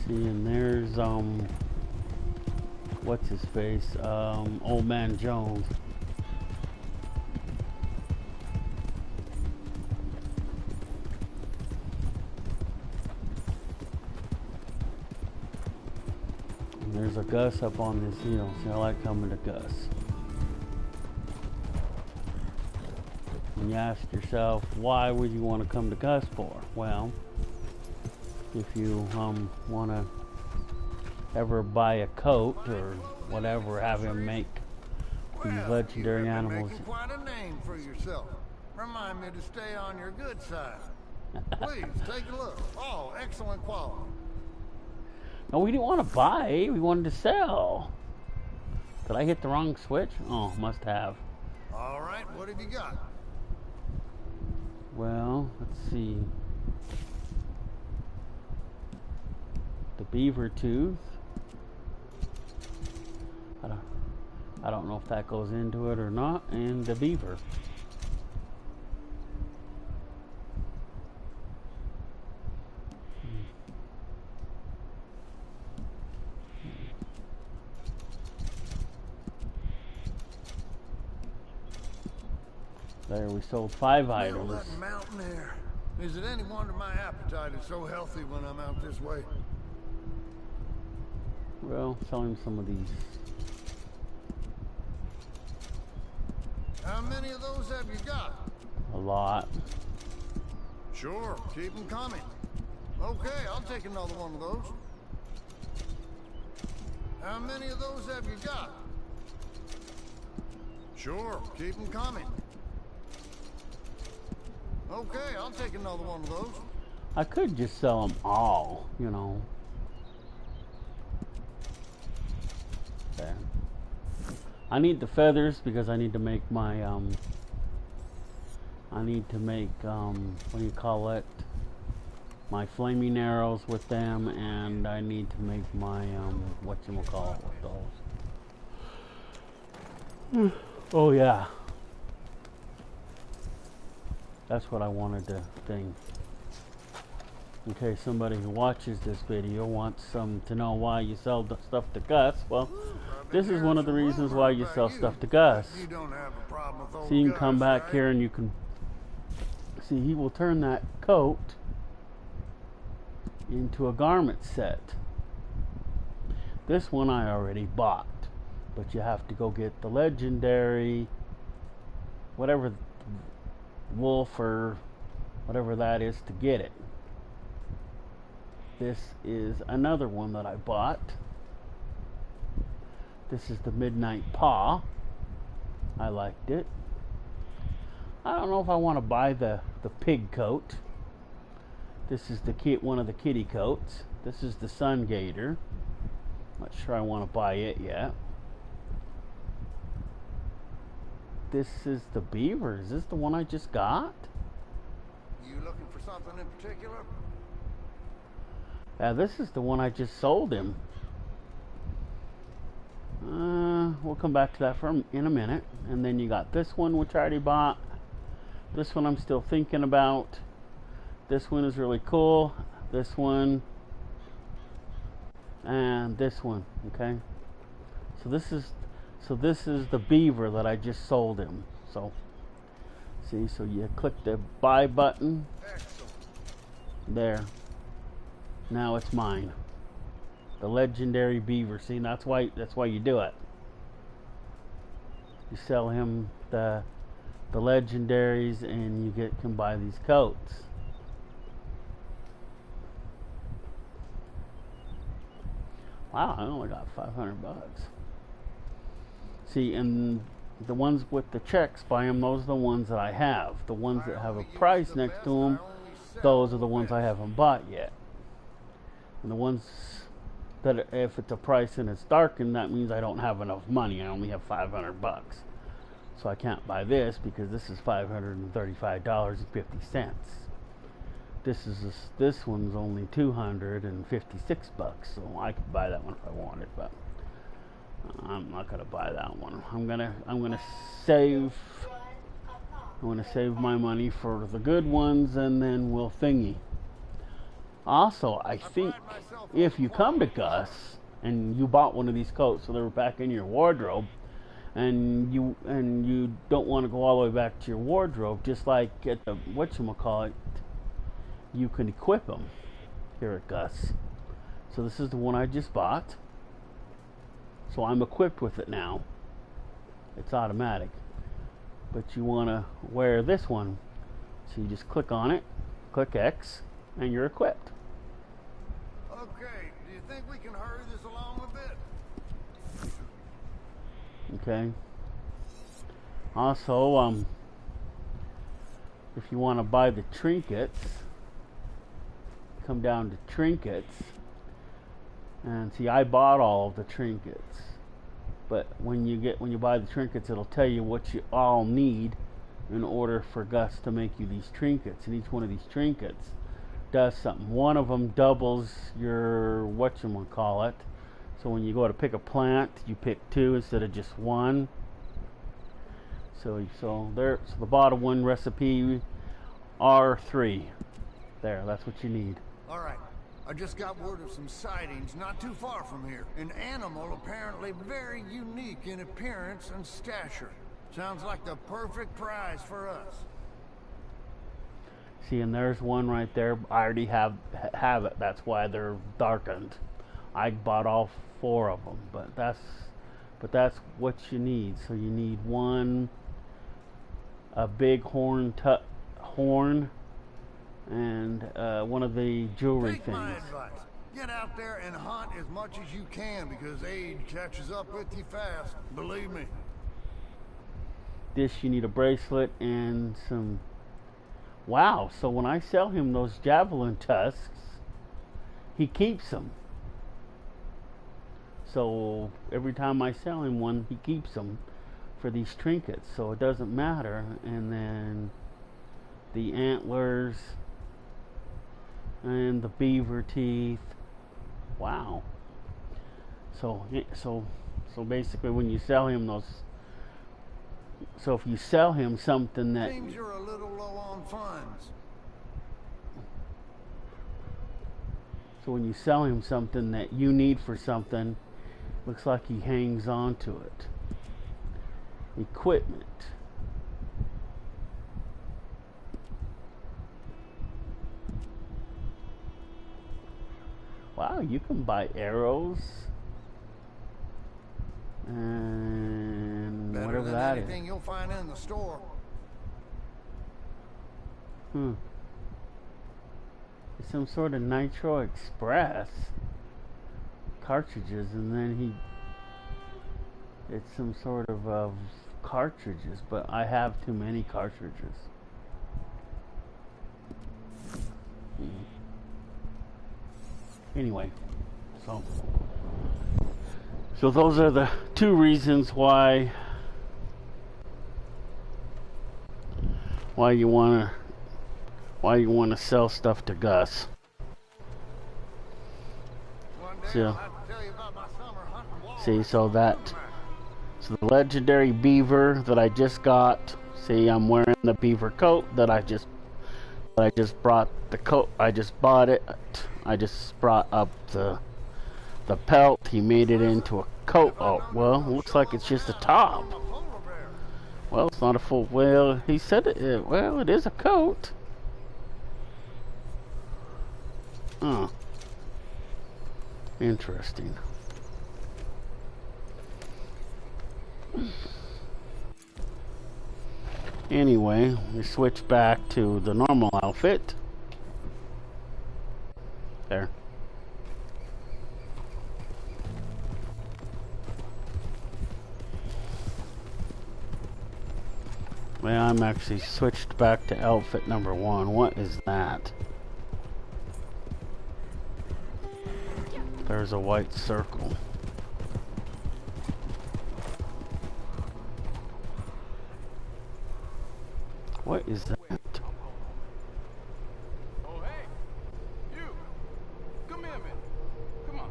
See, and there's what's his face? Old Man Jones. And there's a Gus up on this hill. See, I like coming to Gus. And you ask yourself, why would you want to come to Gus for? Well, if you want to ever buy a coat or whatever, have him make these legendary animals. Making quite a name for yourself. Remind me to stay on your good side. Please take a look. Oh, excellent quality. No, we didn't want to buy. We wanted to sell. Did I hit the wrong switch? Oh, must have. All right, what have you got? Well, let's see. The beaver tooth. I don't know if that goes into it or not. And the beaver. There, we sold 5 items. That mountain air. Is it any wonder my appetite is so healthy when I'm out this way? Well, sell him some of these. How many of those have you got? A lot. Sure, keep them coming. Okay, I'll take another one of those. How many of those have you got? Sure, keep them coming. Okay, I'll take another one of those. I could just sell them all, you know. There. I need the feathers because I need to make my what do you call it? My flaming arrows with them, and I need to make my whatchamacallit with those. Oh yeah. That's what I wanted to think. In case somebody who watches this video wants to know why you sell the stuff to Gus, well, this is one of the reasons why you sell stuff to Gus. So you can come back here and you can see he will turn that coat into a garment set. This one I already bought, but you have to go get the legendary whatever wolf or whatever that is to get it. This is another one that I bought. This is the Midnight Paw. I liked it. I don't know if I want to buy the pig coat. This is the one of the kitty coats. This is the Sun Gator. Not sure I want to buy it yet. This is the beaver. Is this the one I just got? You looking for something in particular? Yeah, this is the one I just sold him. We'll come back to that in a minute. And then you got this one, which I already bought. This one I'm still thinking about. This one is really cool. This one. And this one, okay? So this is the beaver that I just sold him. So, see, so you click the buy button. There. Now it's mine. The legendary beaver. See, that's why you do it. You sell him the legendaries, and you can buy these coats. Wow, I only got 500 bucks. See, and the ones with the checks, buy them. Those are the ones that I have. The ones that have a price next to them, those are the ones I haven't bought yet. And the ones that, if it's a price and it's darkened, that means I don't have enough money. I only have 500 bucks. So I can't buy this because this is $535.50. This one's only 256 bucks, so I could buy that one if I wanted, but I'm not gonna buy that one. I'm gonna save my money for the good ones, and then we'll thingy. Also, I think if you come to Gus and you bought one of these coats, so they're back in your wardrobe, and you don't want to go all the way back to your wardrobe, just like at the whatchamacallit, you can equip them here at Gus. So this is the one I just bought. So I'm equipped with it now. It's automatic. But you want to wear this one. So you just click on it, click X, and you're equipped. Okay, do you think we can hurry this along a bit? Okay. Also, if you want to buy the trinkets, come down to trinkets, and see, I bought all of the trinkets. But when you buy the trinkets, it'll tell you what you all need in order for Gus to make you these trinkets. And each one of these trinkets does something. One of them doubles your whatchamacallit. So when you go to pick a plant, you pick 2 instead of just 1. So the bottom one recipe R3. There, that's what you need. All right. I just got word of some sightings not too far from here. An animal apparently very unique in appearance and stature. Sounds like the perfect prize for us. See, and there's one right there. I already have it. That's why they're darkened. I bought all 4 of them, but that's what you need. So you need a big horn, and one of the jewelry Take things. my advice. Get out there and hunt as much as you can, because age catches up with you fast. Believe me. This, you need a bracelet and some. Wow, so when I sell him those javelin tusks, he keeps them. So every time I sell him one, he keeps them for these trinkets, so it doesn't matter. And then the antlers and the beaver teeth. Wow. So basically, when you sell him those, so if you sell him something that Seems you're a little low on funds. So when you sell him something that you need for something, looks like he hangs on to it. Equipment. Wow, you can buy arrows and Better whatever than that is. anything you'll find in the store. It's some sort of Nitro Express cartridges, and then it's some sort of cartridges, but I have too many cartridges. Anyway, so those are the 2 reasons why you want to sell stuff to Gus. So, see, so the legendary beaver that I just got. See, I'm wearing the beaver coat that I just brought the coat. I just bought it. I just brought up the pelt. He made it into a coat. Oh, well, looks like it's just a top. Well, it's not a full. Well, he said it. Well, it is a coat. Huh. Interesting. Anyway, we switch back to the normal outfit. There. Well, I'm actually switched back to outfit number 1. What is that? There's a white circle. What is that? Oh, hey! You! Come here, man. Come on.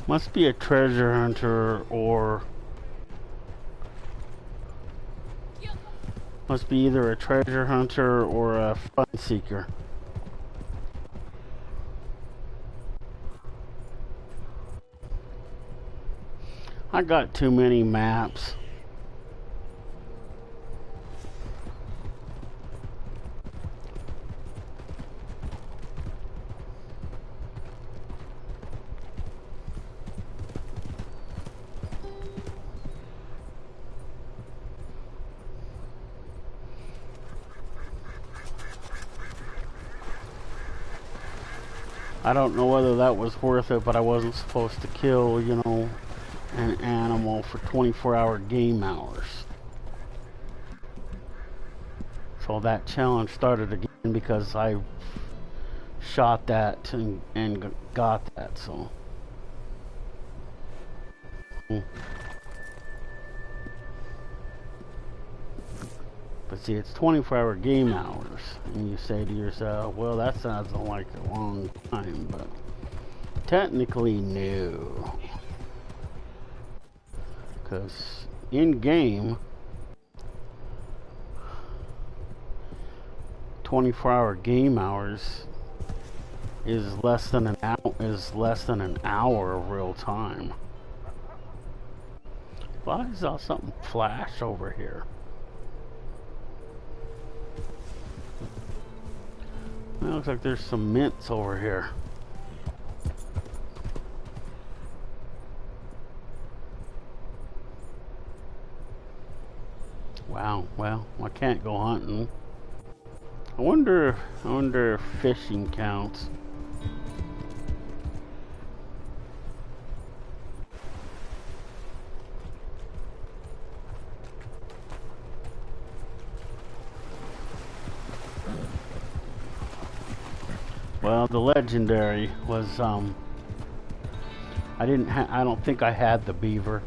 Must be a treasure hunter or Must be either a treasure hunter or a fun seeker. I got too many maps. I don't know whether that was worth it, but I wasn't supposed to kill, you know, an animal for 24-hour game hours. So that challenge started again because I shot that and got that, so. But see, it's 24-hour game hours, and you say to yourself, well, that sounds like a long time, but technically, no. Because in-game, 24-hour game hours is less than an hour of real time. Well, I saw something flash over here. It looks like there's some mints over here. Wow, well, I can't go hunting. I wonder if fishing counts. Well, the legendary was I don't think I had the beaver.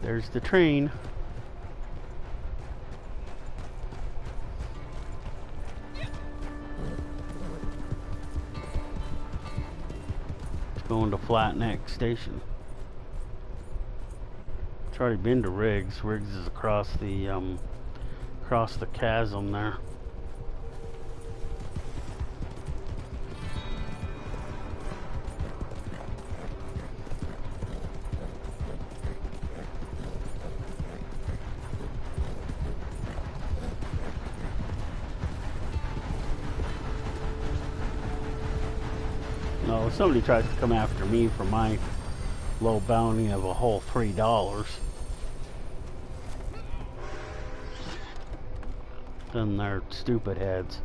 There's the train. It's going to Flat Neck Station. It's already been to Riggs. Riggs is across the chasm there. No, somebody tries to come after me for my low bounty of a whole $3. Then they're stupid heads.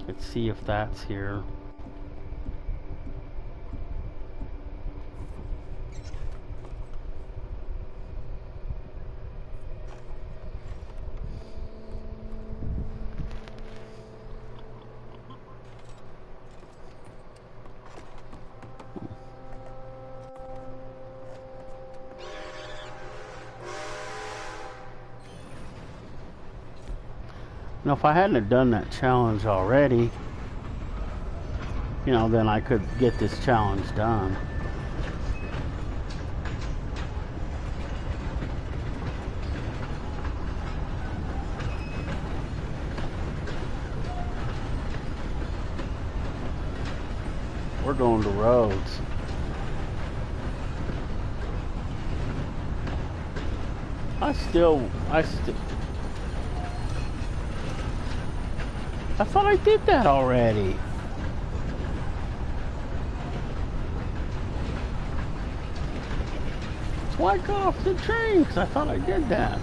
Let's see if that's here. Now, if I hadn't have done that challenge already, you know, then I could get this challenge done. We're going to Rhodes. I thought I did that already. That's why I got off the train, because I thought I did that.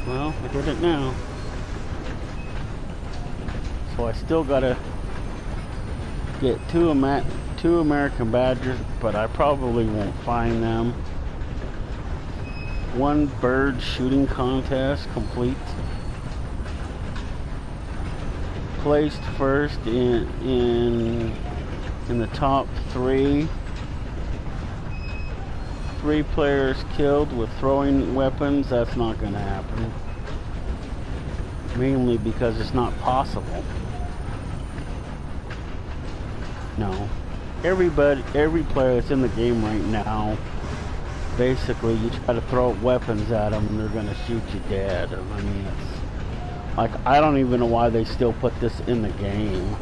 Well, I did it now. So I still gotta get two American badgers, but I probably won't find them. One bird shooting contest complete. Placed first in the top 3. 3 players killed with throwing weapons. That's not going to happen. Mainly because it's not possible. No. every player that's in the game right now, basically you try to throw weapons at them and they're gonna shoot you dead. I mean, it's like, I don't even know why they still put this in the game.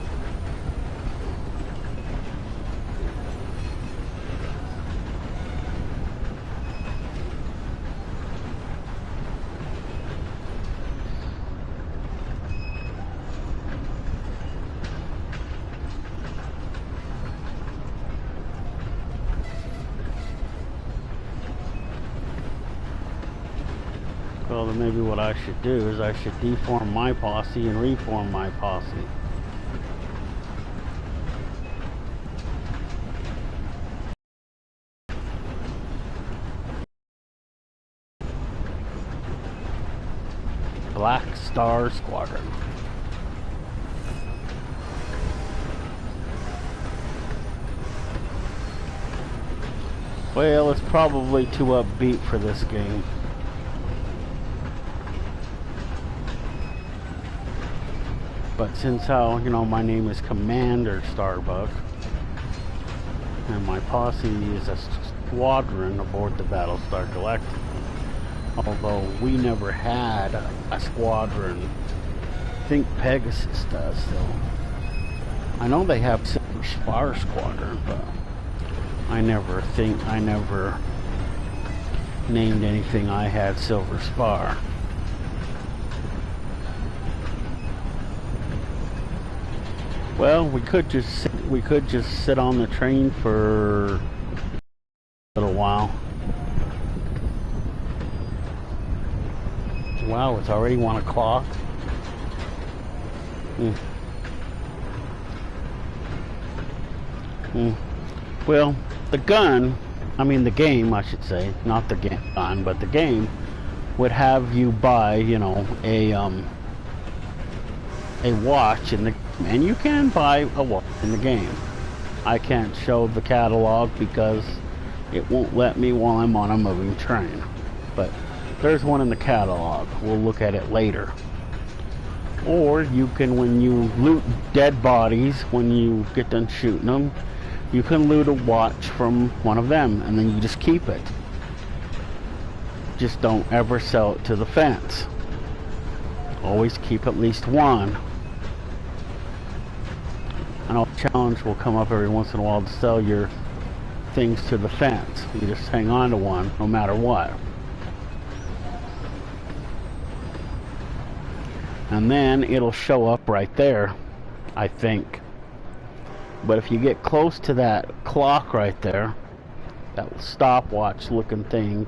Well, then maybe what I should do is I should deform my posse and reform my posse. Black Star Squadron. Well, it's probably too upbeat for this game. But since how, you know, my name is Commander Starbuck, and my posse is a squadron aboard the Battlestar Galactica. Although we never had a squadron. I think Pegasus does, though. I know they have Silver Spar Squadron, but I never named anything I had Silver Spar. Well, we could just sit on the train for a little while. Wow, it's already 1 o'clock. Well, the gun, I mean the game, I should say, not the gun, but the game would have you buy, you know, a watch in the, and you can buy a watch in the game. I can't show the catalog because it won't let me while I'm on a moving train. But there's one in the catalog. We'll look at it later. Or you can, when you loot dead bodies, when you get done shooting them, you can loot a watch from one of them, and then you just keep it. Just don't ever sell it to the fence. Always keep at least one. I know a challenge will come up every once in a while to sell your things to the fence. You just hang on to one no matter what. And then it'll show up right there, I think. But if you get close to that clock right there, that stopwatch looking thing,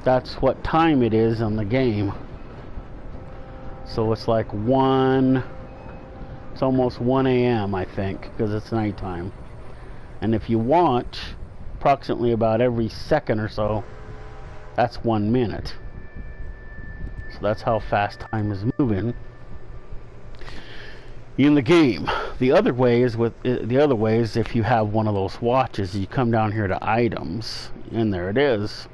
that's what time it is on the game. So it's like it's almost 1 a.m. I think, because it's nighttime. And if you watch approximately about every second or so, that's 1 minute. So that's how fast time is moving in the game. The other way is if you have one of those watches, you come down here to items, and there it is.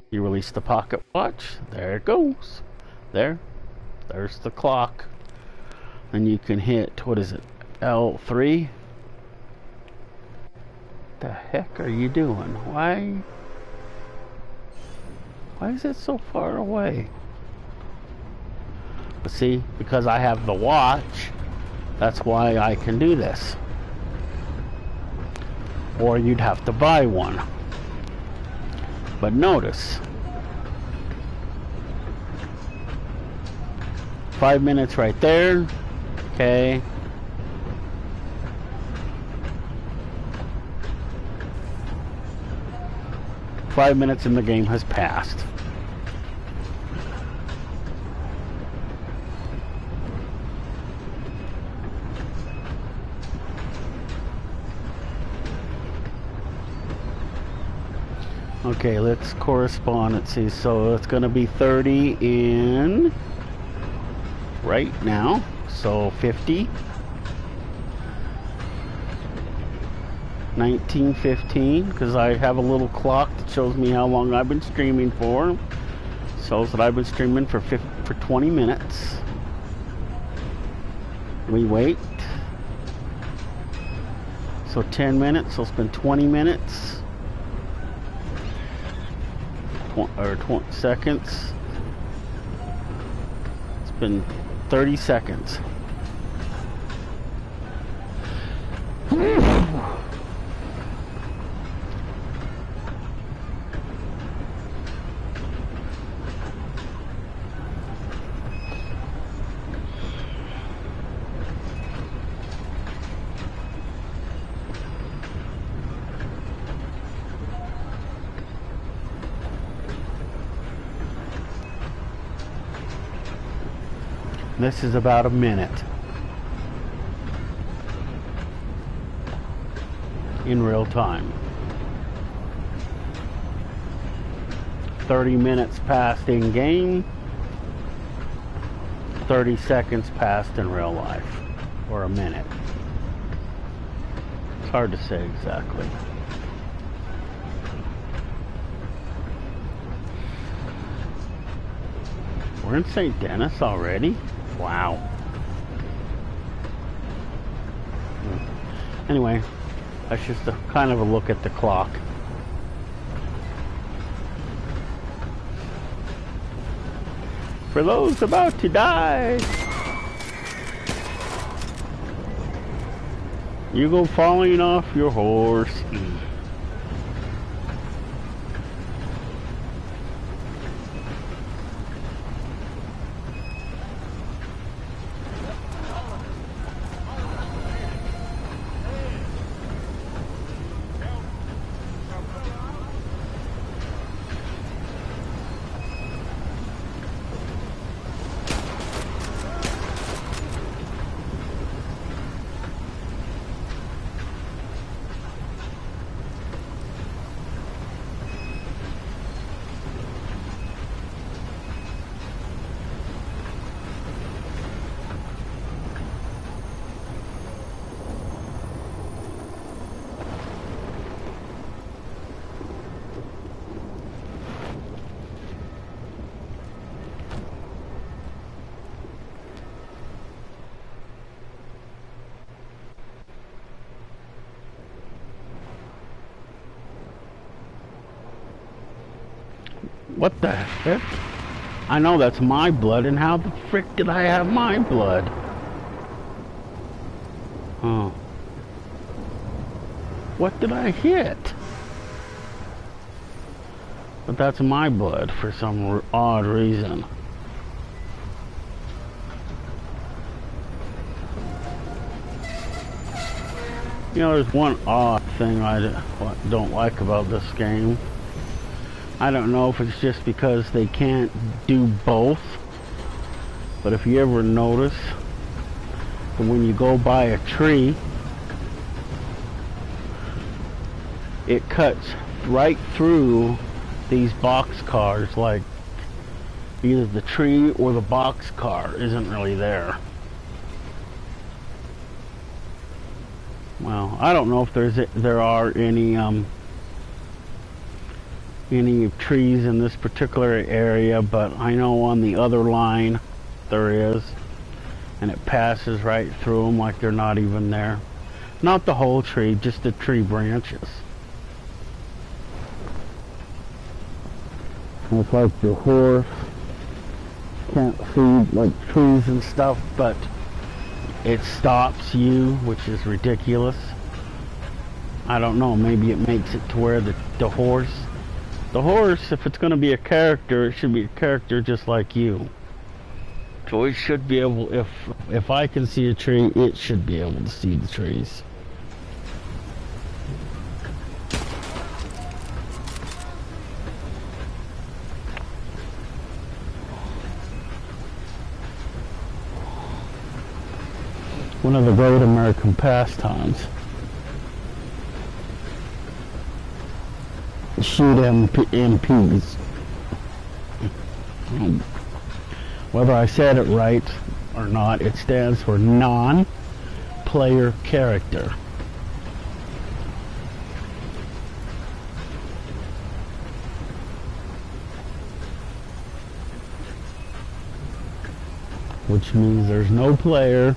You release the pocket watch, there it goes. There's the clock. And you can hit, what is it, L3? The heck are you doing? Why is it so far away? But see, because I have the watch, that's why I can do this. Or you'd have to buy one. But notice, 5 minutes right there. Okay. Five minutes in the game has passed. Okay, let's correspond. Let's see. So it's going to be 30 in right now. So 50. 19:15, because I have a little clock that shows me how long I've been streaming for. Shows that I've been streaming for 20 minutes. We wait. So 10 minutes, so spend 20 minutes. Or 20 seconds. It's been 30 seconds. This is about a minute in real time. 30 minutes passed in game, 30 seconds passed in real life, or a minute. It's hard to say exactly. We're in St. Denis already? Wow. Anyway, that's just a kind of a look at the clock. For those about to die, you go falling off your horse. What the heck? I know that's my blood, and how the frick did I have my blood? Oh. What did I hit? But that's my blood for some odd reason. You know, there's one odd thing I don't like about this game. I don't know if it's just because they can't do both, but if you ever notice that when you go by a tree, it cuts right through these box cars, like either the tree or the box car isn't really there. Well, I don't know if there are any trees in this particular area, but I know on the other line there is, and it passes right through them like they're not even there. Not the whole tree, just the tree branches. It's like the horse can't see like trees and stuff, but it stops you, which is ridiculous. I don't know, maybe it makes it to where the horse, if it's going to be a character, it should be a character just like you. So it should be able, if I can see a tree, it should be able to see the trees. One of the great American pastimes. Shoot MPs. Whether I said it right or not, it stands for non-player character. Which means there's no player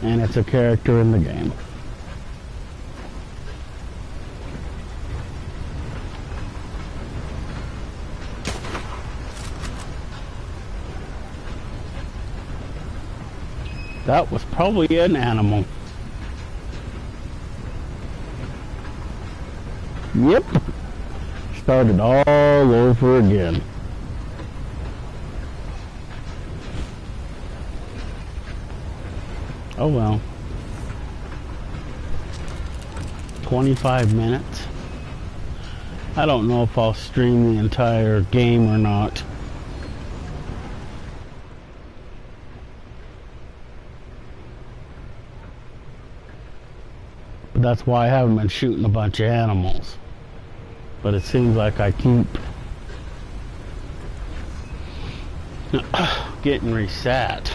and it's a character in the game. That was probably an animal. Yep. Started all over again. Oh well. 25 minutes. I don't know if I'll stream the entire game or not. But that's why I haven't been shooting a bunch of animals. But it seems like I keep getting reset.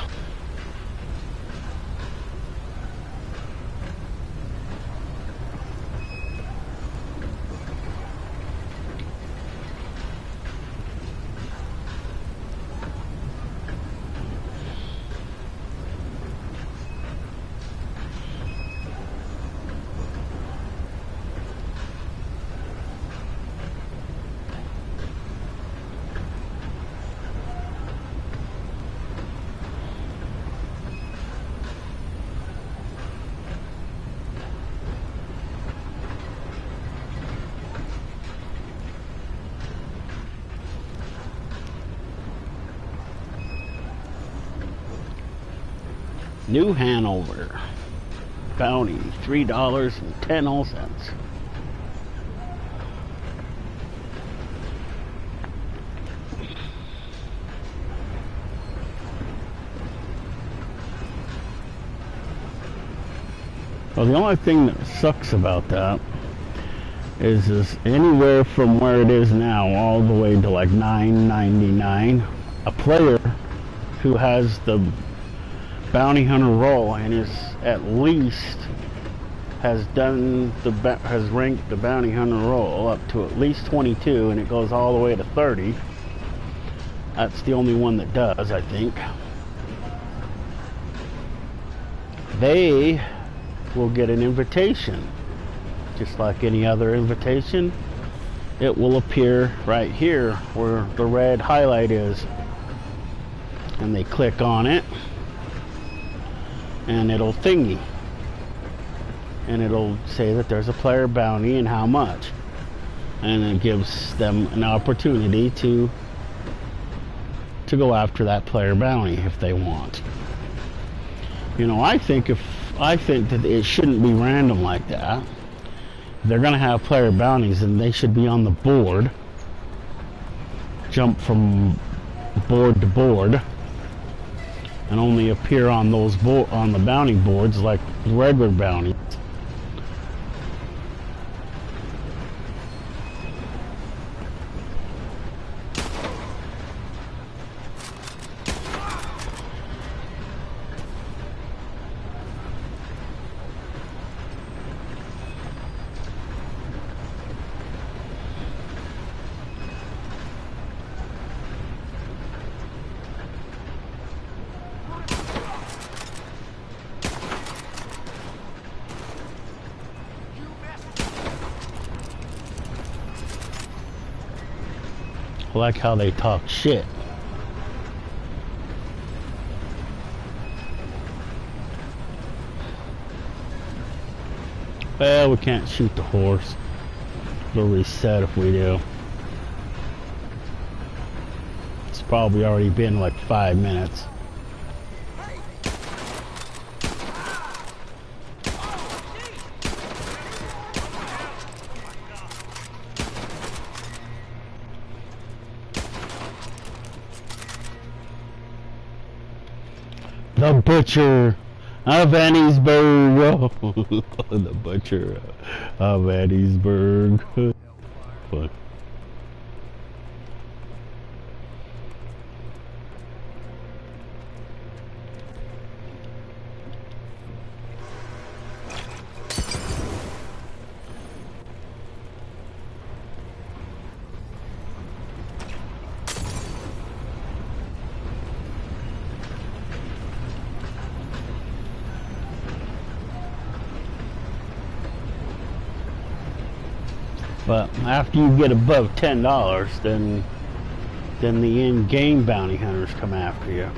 New Hanover. Bounty, $3.10. Well, the only thing that sucks about that is anywhere from where it is now all the way to like $9.99, a player who has the bounty hunter role and is at least has ranked the bounty hunter role up to at least 22, and it goes all the way to 30. That's the only one that does, I think. They will get an invitation, just like any other invitation. It will appear right here where the red highlight is, and they click on it and it'll thingy, and it'll say that there's a player bounty and how much, and it gives them an opportunity to go after that player bounty if they want. You know, I think that it shouldn't be random like that. If they're gonna have player bounties, then they should be on the board, jump from board to board, and only appear on those on the bounty boards like regular bounties. I like how they talk shit. Well, we can't shoot the horse. We'll reset if we do. It's probably already been like 5 minutes. The Butcher of Anniesburg. The Butcher of Anniesburg. Fun. But after you get above $10, then the in-game bounty hunters come after you.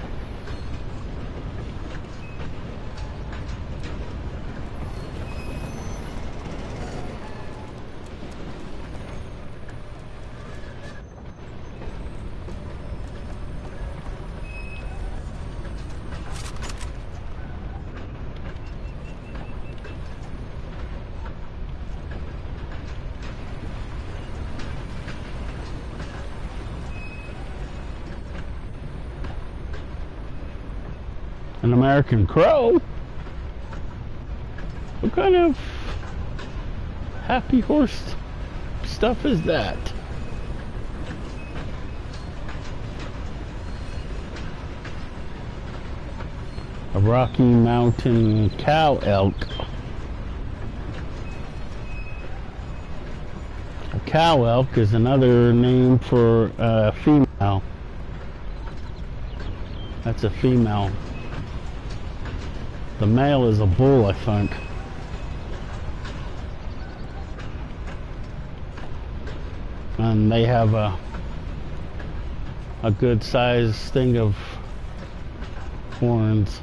An American Crow? What kind of happy horse stuff is that? A Rocky Mountain cow elk. A cow elk is another name for a female. That's a female. The male is a bull, I think. And they have a good sized thing of horns.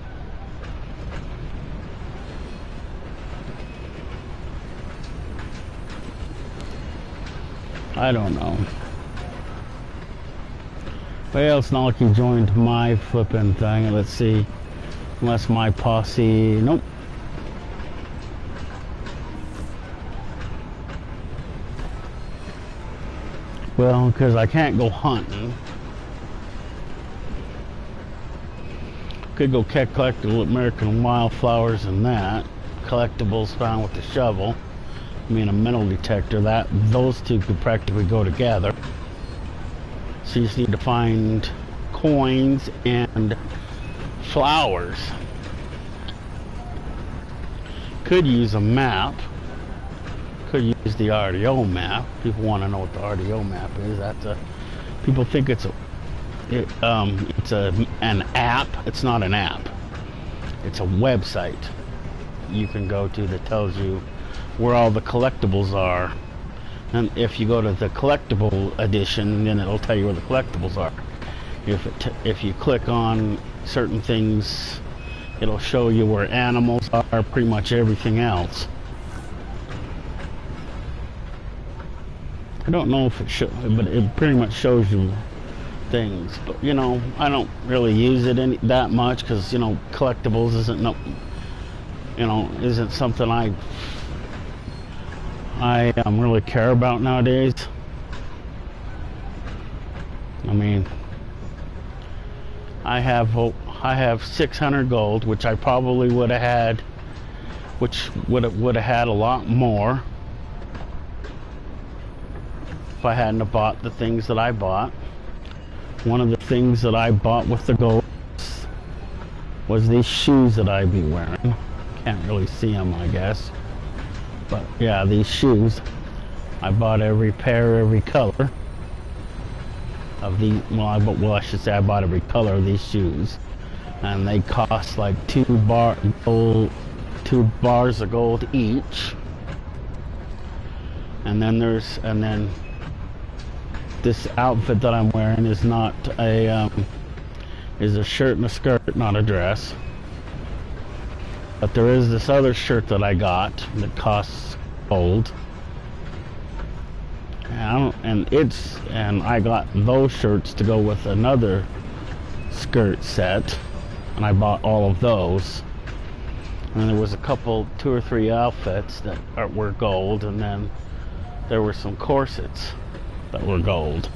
I don't know. Well, it's not like he joined my flipping thing. Let's see. Unless my posse... Nope. Well, because I can't go hunting. Could go collect American wildflowers and that. Collectibles found with the shovel. I mean, a metal detector. Those two could practically go together. So you just need to find coins and flowers. Could use a map. Could use the RDO map. People want to know what the RDO map is. People think it's an app. It's not an app. It's a website you can go to that tells you where all the collectibles are. And if you go to the collectible edition, then it'll tell you where the collectibles are. If you click on certain things, it'll show you where animals are, pretty much everything else. I don't know if it shows, but it pretty much shows you things. But you know, I don't really use it that much because you know, collectibles isn't something I really care about nowadays. I mean, I have 600 gold, which I probably would have had, which would have had a lot more if I hadn't have bought the things that I bought. One of the things that I bought with the gold was these shoes that I'd be wearing. Can't really see them, I guess. But yeah, these shoes. I bought every pair, every color of these. Well, I should say I bought every color of these shoes, and they cost like 2 bars of gold each. And then this outfit that I'm wearing is not is a shirt and a skirt, not a dress. But there is this other shirt that I got that costs gold. And I got those shirts to go with another skirt set, and I bought all of those. And there was a couple, 2 or 3 outfits that were gold, and then there were some corsets that were gold.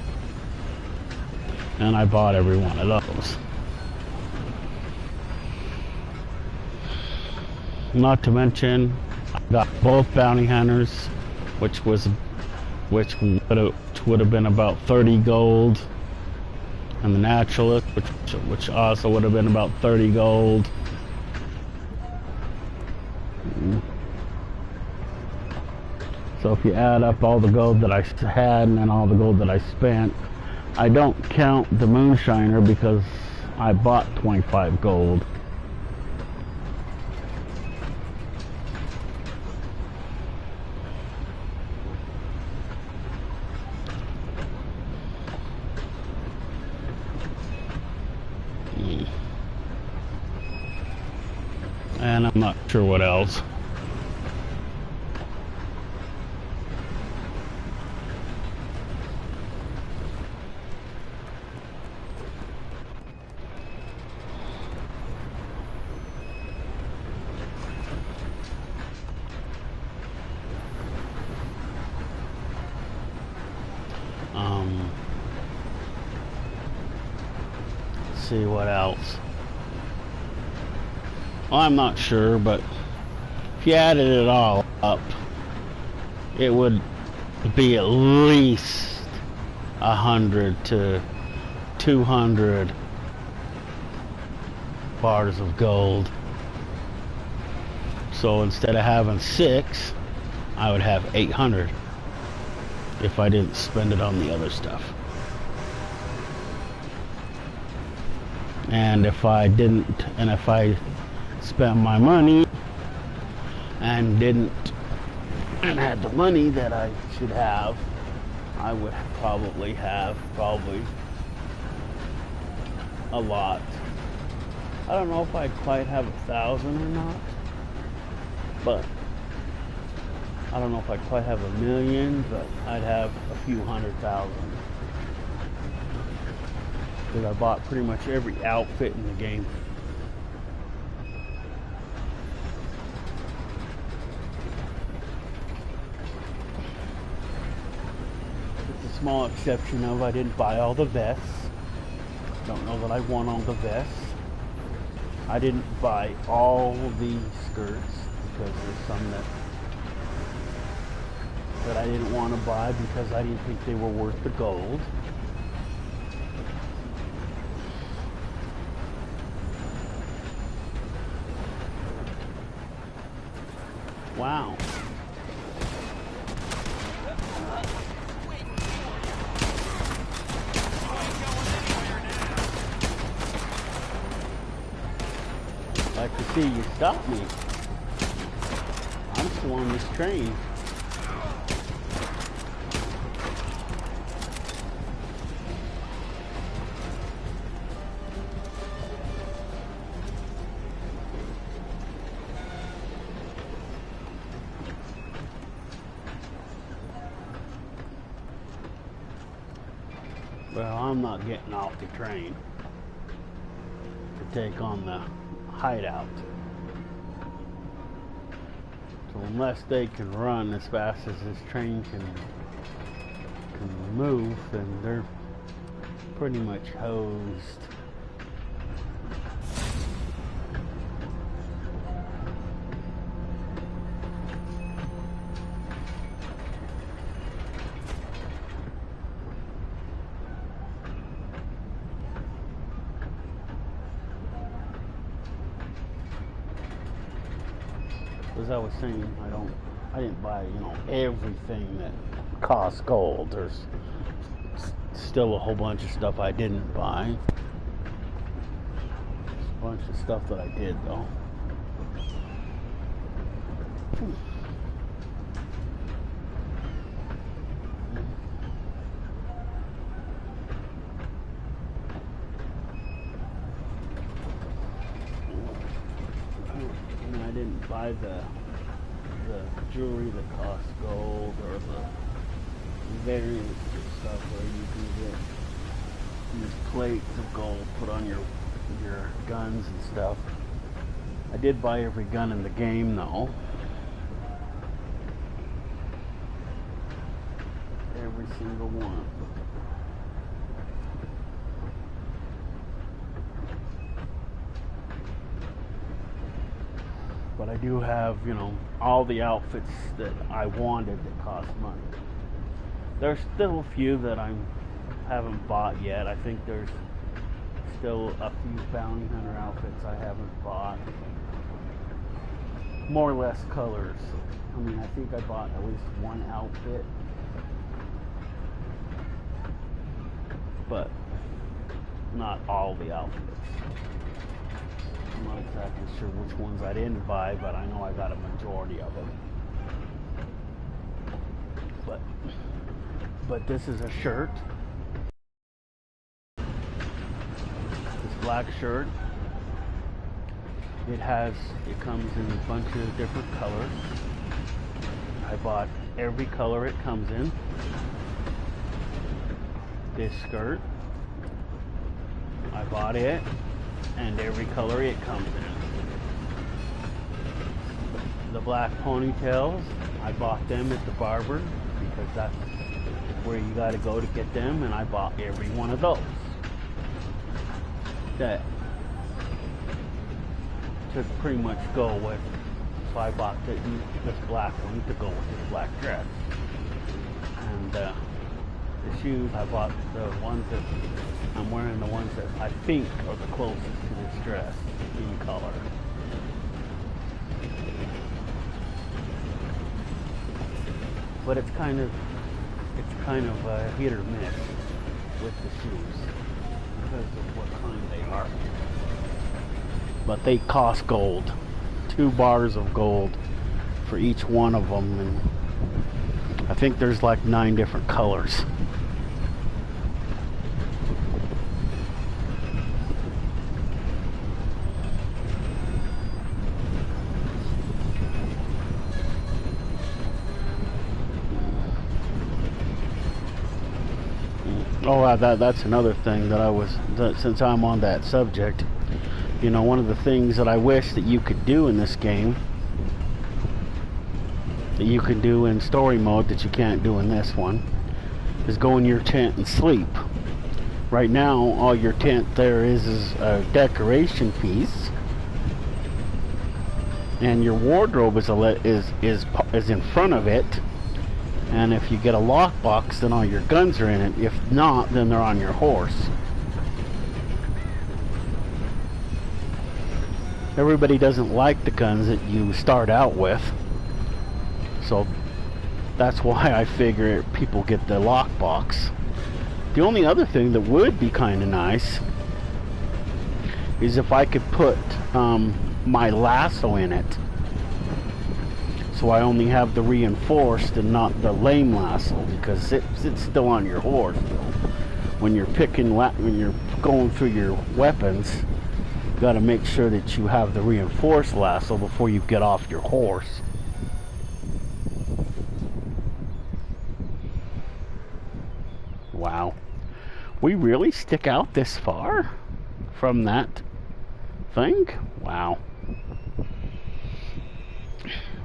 And I bought every one of those. Not to mention, I got both bounty hunters, which would have been about 30 gold, and the naturalist, which also would have been about 30 gold. So if you add up all the gold that I had and then all the gold that I spent, I don't count the moonshiner because I bought 25 gold. And I'm not sure what else. Let's see what else. Well, I'm not sure, but if you added it all up, it would be at least 100 to 200 bars of gold. So instead of having 6, I would have 800 if I didn't spend it on the other stuff. And if I didn't, and if I spent my money and didn't, and had the money that I should have, I would probably have a lot. I don't know if I'd quite have 1,000 or not, but I don't know if I'd quite have 1,000,000, but I'd have a few 100,000. Because I bought pretty much every outfit in the game. With a small exception of I didn't buy all the vests. Don't know that I want all the vests. I didn't buy all the skirts because there's some that I didn't want to buy because I didn't think they were worth the gold. Wow. Like to see you stop me. I'm still on this train. Well, I'm not getting off the train to take on the hideout. So unless they can run as fast as this train can move, then they're pretty much hosed. As I was saying, I didn't buy, everything that costs gold. There's still a whole bunch of stuff I didn't buy. There's a bunch of stuff that I did though. I didn't buy the jewelry that costs gold, or the variants of stuff where you can get these plates of gold put on your guns and stuff. I did buy every gun in the game though. Every single one. But I do have, all the outfits that I wanted that cost money. There's still a few that I haven't bought yet. I think there's still a few bounty hunter outfits I haven't bought. More or less colors. I think I bought at least one outfit. But not all the outfits. I'm not exactly sure which ones I didn't buy, but I know I got a majority of them. But this is a shirt. This black shirt. It comes in a bunch of different colors. I bought every color it comes in. This skirt, I bought it, and every color it comes in. The black ponytails, I bought them at the barber because that's where you got to go to get them, and I bought every one of those. to pretty much go with. So I bought this black one to go with this black dress. And the shoes, I bought the ones that I'm wearing, the ones that I think are the closest to this dress in color. But it's kind of hit or miss with the shoes because of what kind they are. But they cost gold. 2 bars of gold for each one of them, and I think there's like 9 different colors. Oh, that's another thing that since I'm on that subject, you know, one of the things that I wish that you could do in this game, that you can do in story mode that you can't do in this one, is go in your tent and sleep. Right now, all your tent there is a decoration piece, and your wardrobe is in front of it. And if you get a lockbox, then all your guns are in it. If not, then they're on your horse. Everybody doesn't like the guns that you start out with. So that's why I figure people get the lockbox. The only other thing that would be kind of nice is if I could put my lasso in it. So I only have the reinforced and not the lame lasso, because it's still on your horse. When you're going through your weapons, you got to make sure that you have the reinforced lasso before you get off your horse. Wow, we really stick out this far from that thing? Wow.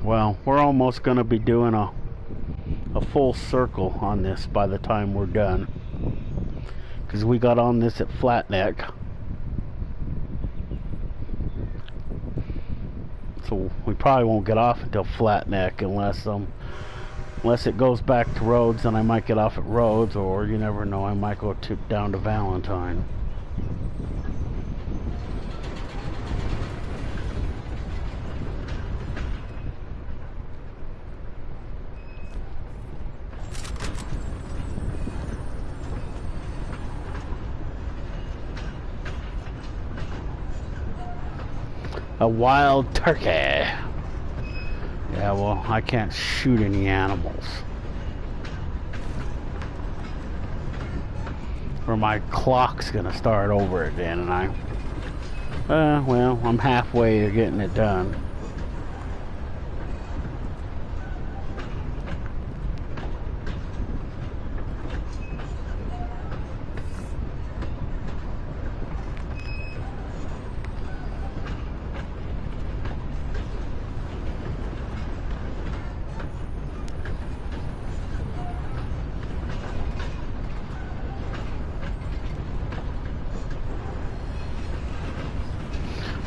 Well, we're almost going to be doing a full circle on this by the time we're done, because we got on this at Flat Neck, so we probably won't get off until Flat Neck unless it goes back to Rhodes. Then I might get off at Rhodes, or you never know, I might go down to Valentine. A wild turkey. Yeah, well, I can't shoot any animals, or my clock's gonna start over again, and well, I'm halfway to getting it done.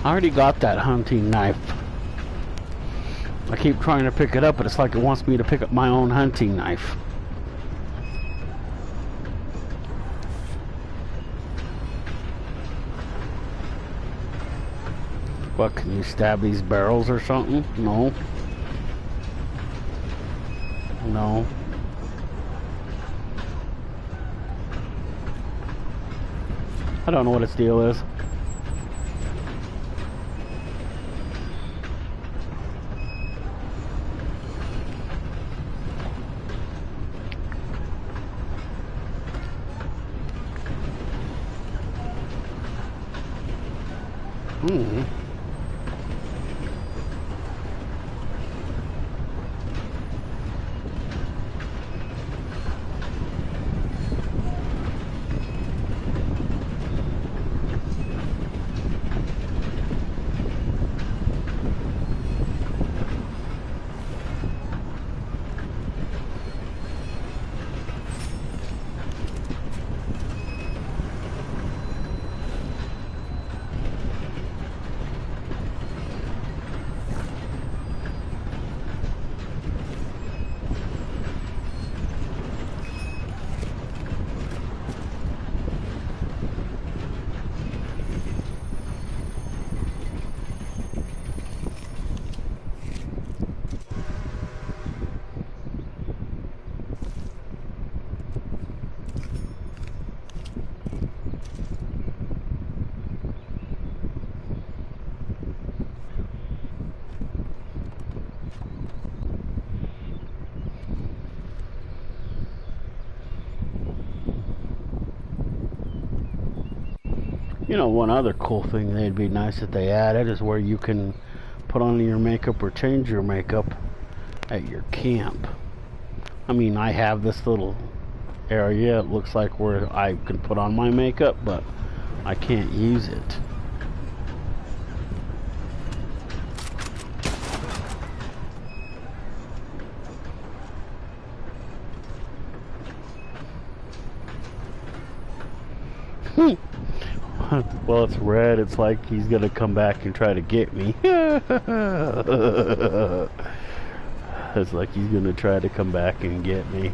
I already got that hunting knife. I keep trying to pick it up, but it's like it wants me to pick up my own hunting knife. What, can you stab these barrels or something? No. No. I don't know what its deal is. You know, one other cool thing they'd be nice if they added is where you can put on your makeup or change your makeup at your camp. I mean, I have this little area, it looks like, where I can put on my makeup, but I can't use it. Well, it's red. It's like he's gonna come back and try to get me. It's like he's gonna try to come back and get me.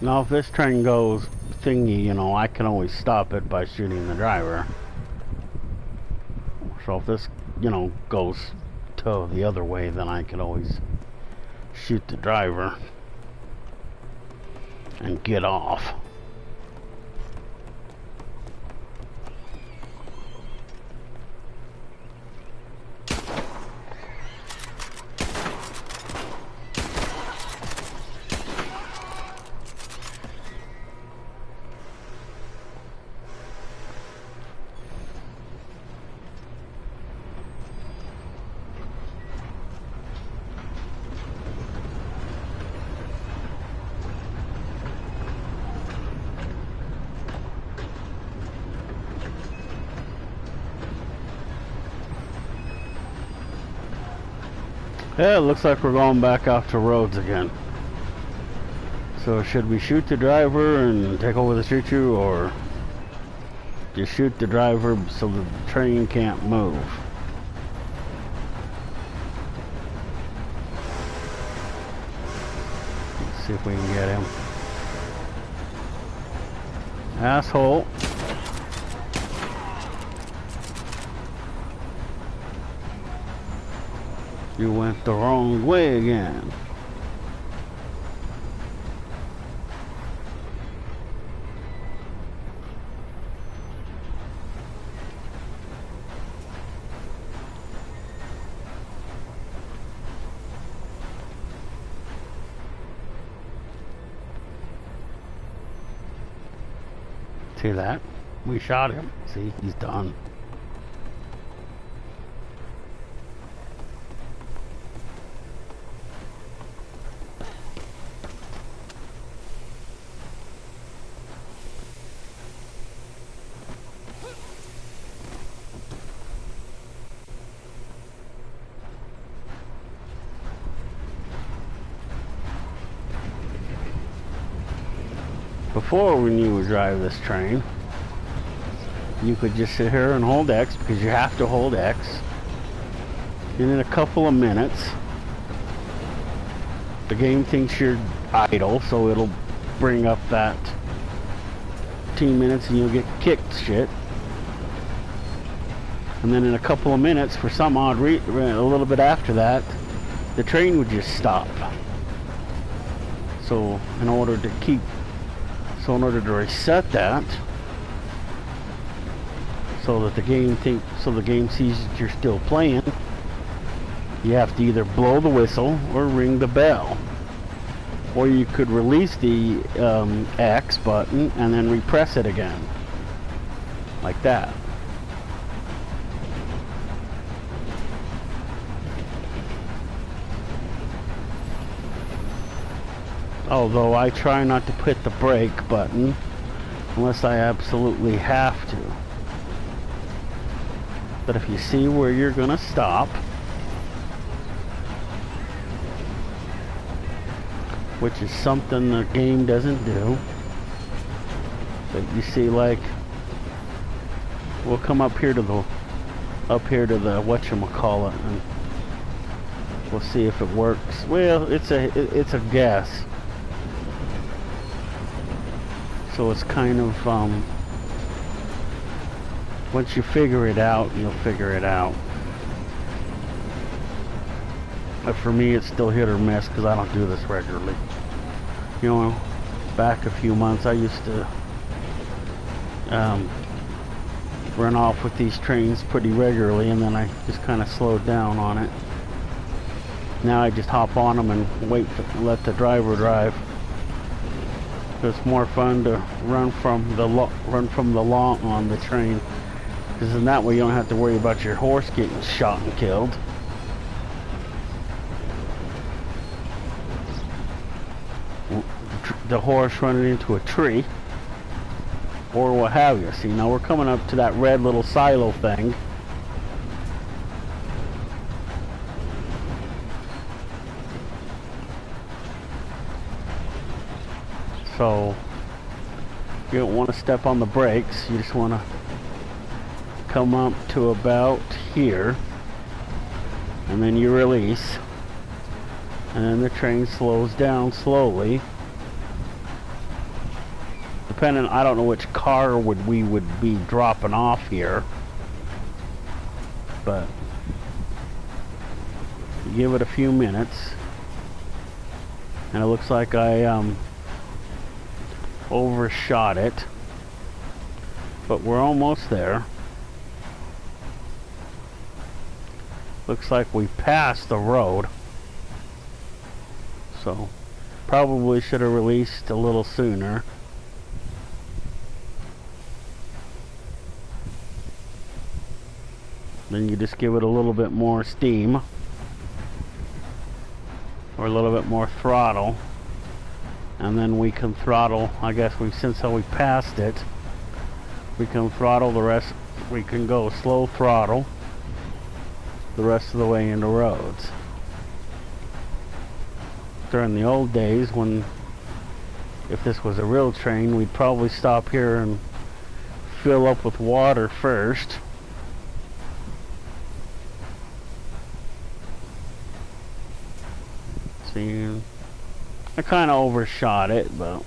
Now, if this train goes thingy, you know, I can always stop it by shooting the driver. So if this, you know, goes to the other way, then I can always shoot the driver and get off. Yeah, it looks like we're going back off to roads again. So should we shoot the driver and take over the choo-choo, or just shoot the driver so the train can't move? Let's see if we can get him. Asshole. You went the wrong way again. See that? We shot him. See, he's done. Before, when you would drive this train, you could just sit here and hold X, because you have to hold X. And in a couple of minutes, the game thinks you're idle, so it'll bring up that 15 minutes and you'll get kicked shit. And then in a couple of minutes, for some odd reason, a little bit after that, the train would just stop. So in order to reset that, so that the game sees that you're still playing, you have to either blow the whistle or ring the bell, or you could release the X button and then repress it again, like that. Although I try not to hit the brake button unless I absolutely have to. But if you see where you're gonna stop, which is something the game doesn't do, but you see, like, we'll come up here to the whatchamacallit, and we'll see if it works. Well, it's a guess. So it's kind of, once you figure it out, you'll figure it out. But for me, it's still hit or miss because I don't do this regularly. You know, back a few months, I used to run off with these trains pretty regularly, and then I just kind of slowed down on it. Now I just hop on them and let the driver drive. It's more fun to run from the law on the train, because in that way you don't have to worry about your horse getting shot and killed. The horse running into a tree, or what have you. See, now we're coming up to that red little silo thing. So you don't want to step on the brakes, you just want to come up to about here, and then you release, and then the train slows down slowly. Depending, I don't know which car we would be dropping off here, but give it a few minutes, and it looks like I overshot it, but we're almost there. Looks like we passed the road, so probably should have released a little sooner. Then you just give it a little bit more steam, or a little bit more throttle, and then we can throttle, I guess since we passed it, we can throttle the rest. We can go slow throttle the rest of the way into roads. During the old days, when, if this was a real train, we'd probably stop here and fill up with water first. See, I kind of overshot it, but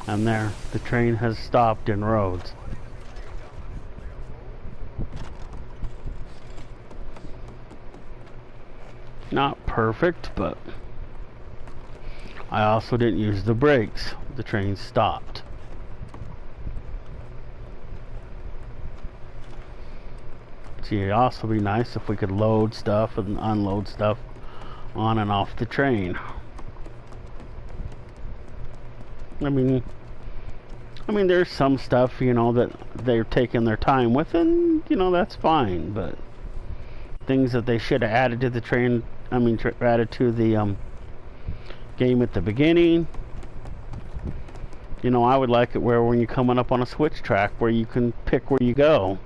and there, the train has stopped in roads. Not perfect, but I also didn't use the brakes. The train stopped. See, it'd also be nice if we could load stuff and unload stuff on and off the train. I mean, there's some stuff, you know, that they're taking their time with, and, you know, that's fine, but things that they should have added to the train, added to the game at the beginning. You know, I would like it where when you're coming up on a switch track, where you can pick where you go.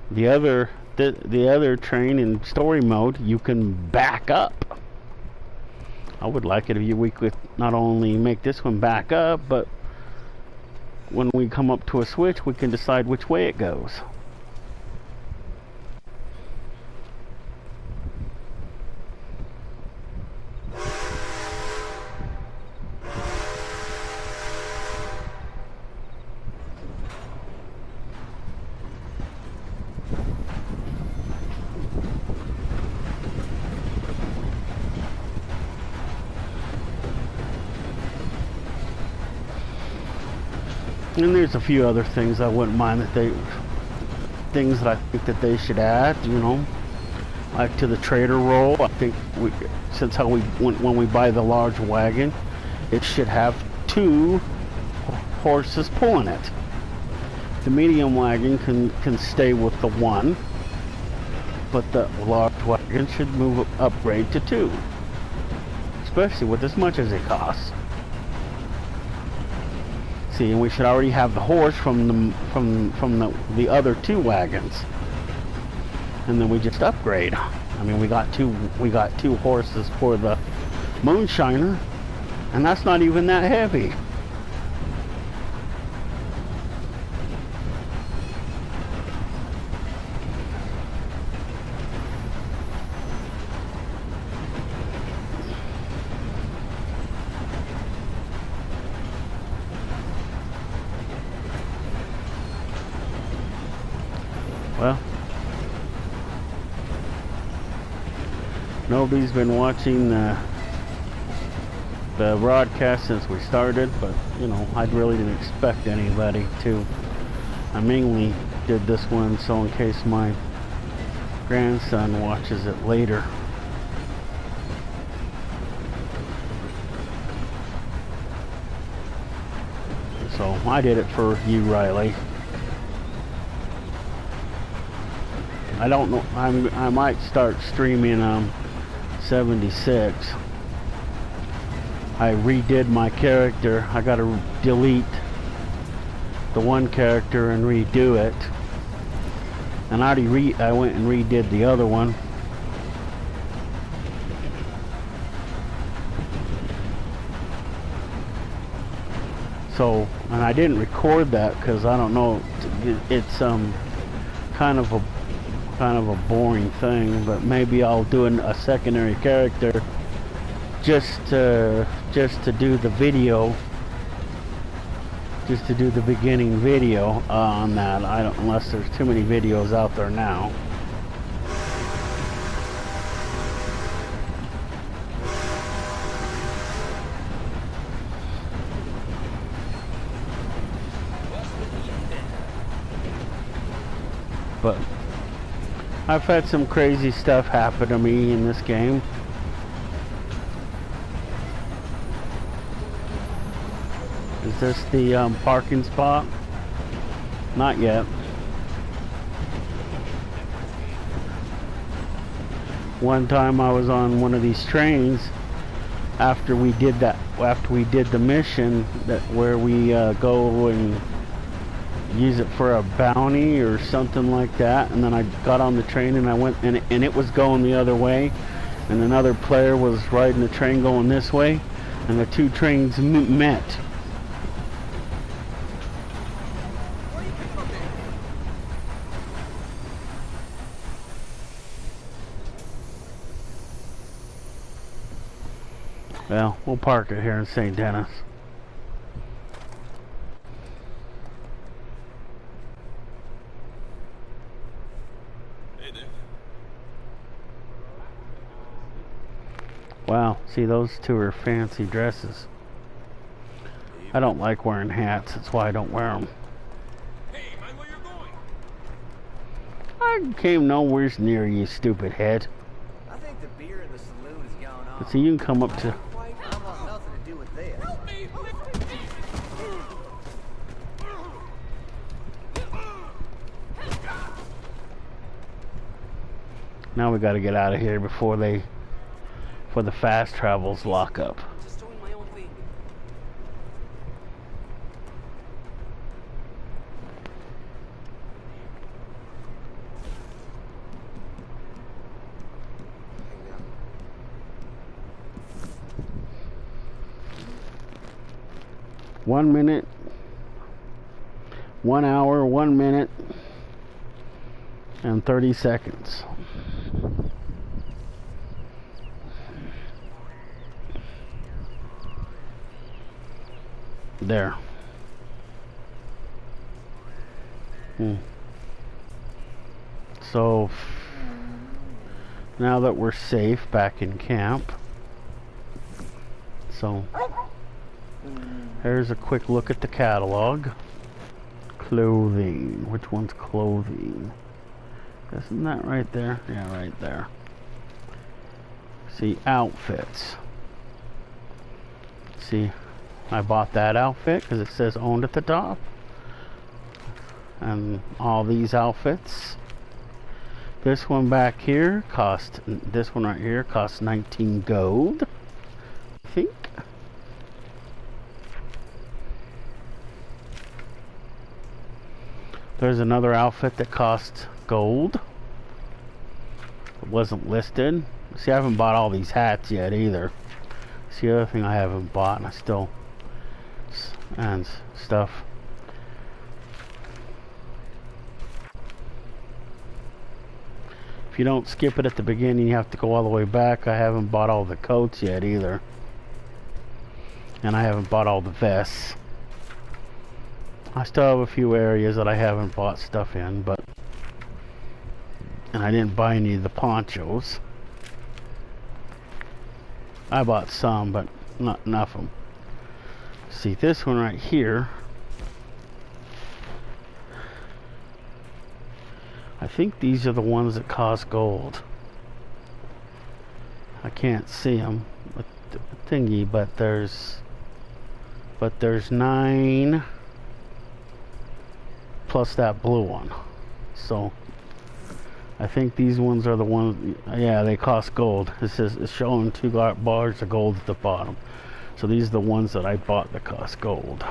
The other train in story mode, you can back up. I would like it if we could not only make this one back up, but when we come up to a switch, we can decide which way it goes. And there's a few other things I wouldn't mind that things that I think that they should add, you know, like to the trader role. I think since when we buy the large wagon, it should have 2 horses pulling it. The medium wagon can stay with the 1, but the large wagon should upgrade to 2, especially with as much as it costs. See, and we should already have the horse from the other 2 wagons, and then we just upgrade. I mean, we got two horses for the moonshiner, and that's not even that heavy. Well, nobody's been watching the broadcast since we started, but you know, I really didn't expect anybody to. I mainly did this one so in case my grandson watches it later. So I did it for you, Riley. I don't know. I might start streaming 76. I redid my character. I got to delete the one character and redo it. And I went and redid the other one. So, and I didn't record that because I don't know. It's kind of a boring thing, but maybe I'll do a secondary character just to do the video, just to do the beginning video on that. I don't, unless there's too many videos out there now. But I've had some crazy stuff happen to me in this game. Is this the parking spot? Not yet. One time I was on one of these trains after we did the mission where we go and use it for a bounty or something like that, and then I got on the train and I went and it was going the other way, and another player was riding the train going this way, and the two trains met. Well, we'll park it here in St. Denis. Wow, see, those two are fancy dresses. I don't like wearing hats, that's why I don't wear them. Hey, mind where you're going? I came nowhere near you, stupid head. I think the beer in the saloon is going on. See, you can come up to... I want nothing to do with this. Help me! Now we gotta get out of here before the fast travels lock up. Just doing my own thing. One minute, 1 hour, 1 minute, and 30 seconds. There. So now that we're safe back in camp, so here's a quick look at the catalog. clothing. Which one's clothing? Isn't that right there? Yeah, right there. See, outfits. See, I bought that outfit because it says owned at the top. And all these outfits. This one back here cost, this one right here costs 19 gold, I think. There's another outfit that cost gold. It wasn't listed. See, I haven't bought all these hats yet either. It's the other thing I haven't bought, and I still, and stuff. If you don't skip it at the beginning, you have to go all the way back. I haven't bought all the coats yet either. And I haven't bought all the vests. I still have a few areas that I haven't bought stuff in, but... And I didn't buy any of the ponchos. I bought some, but not enough of them. See, this one right here... I think these are the ones that cost gold. I can't see them with the thingy, but there's 9 plus that blue one. So I think these ones are the ones. Yeah, they cost gold. It's showing 2 bars of gold at the bottom. So these are the ones that I bought that cost gold.